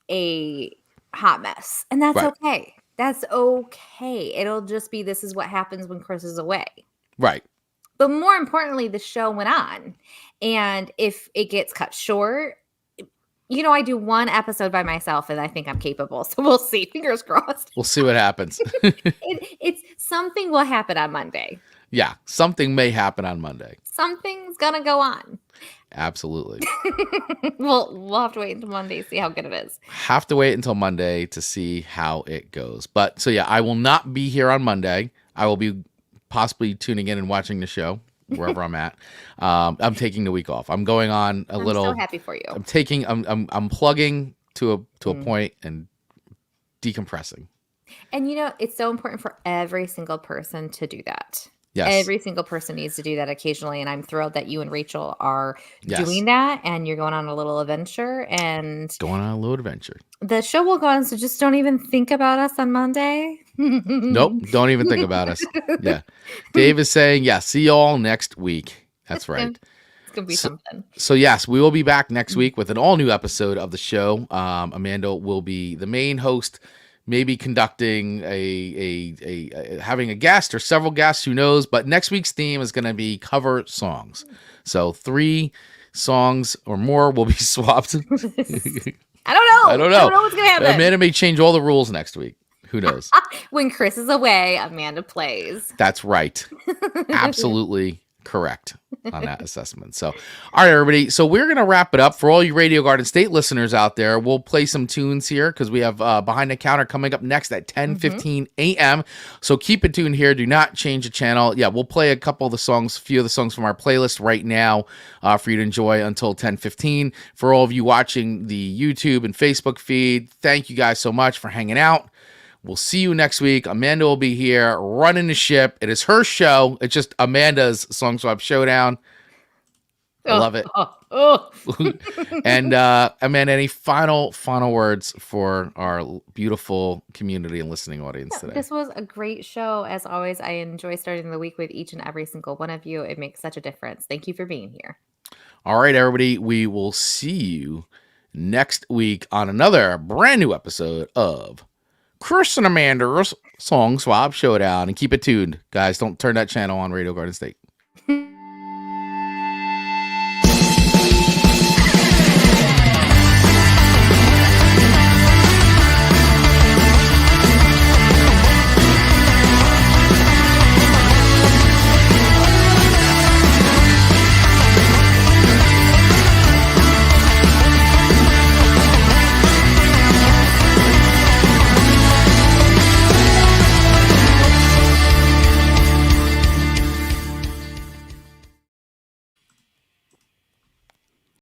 D: a hot mess, and that's okay. That's okay. It'll just be, this is what happens when Chris is away.
C: Right.
D: But more importantly, the show went on, and if it gets cut short, I do one episode by myself, and I think I'm capable. So we'll see. Fingers crossed.
C: We'll see what happens.
D: It's something will happen on Monday.
C: Yeah, something may happen on Monday.
D: Something's gonna go on.
C: Absolutely.
D: We'll have to wait until Monday to see how good it is.
C: Have to wait until Monday to see how it goes. But so yeah, I will not be here on Monday. I will be possibly tuning in and watching the show wherever I'm at. I'm taking the week off. I'm going on a little.
D: I'm so happy for you.
C: I'm plugging to a point and decompressing.
D: And it's so important for every single person to do that.
C: Yes.
D: Every single person needs to do that occasionally. And I'm thrilled that you and Rachel are doing that. And you're going on a little adventure. The show will go on. So just don't even think about us on Monday.
C: Nope. Don't even think about us. Yeah. Dave is saying, see you all next week. That's right.
D: It's going to be something.
C: So yes, we will be back next week with an all new episode of the show. Amanda will be the main host, maybe conducting a having a guest or several guests, who knows. But next week's theme is going to be cover songs. So 3 songs or more will be swapped.
D: I don't know. I don't know what's going to happen.
C: Amanda may change all the rules next week. Who knows?
D: When Chris is away, Amanda plays.
C: That's right. Absolutely correct on that assessment. So, all right, everybody. So we're going to wrap it up. For all you Radio Garden State listeners out there, we'll play some tunes here because we have Behind the Counter coming up next at 10:15 a.m. So keep it tuned here. Do not change the channel. Yeah, we'll play a few of the songs from our playlist right now for you to enjoy until 10:15. For all of you watching the YouTube and Facebook feed, thank you guys so much for hanging out. We'll see you next week. Amanda will be here running the ship. It is her show. It's just Amanda's Song Swap Showdown. I love it. And Amanda, any final words for our beautiful community and listening audience today?
D: This was a great show. As always, I enjoy starting the week with each and every single one of you. It makes such a difference. Thank you for being here.
C: All right, everybody. We will see you next week on another brand new episode of Chris and Amanda's Song Swap Showdown. And keep it tuned, guys. Don't turn that channel on Radio Garden State.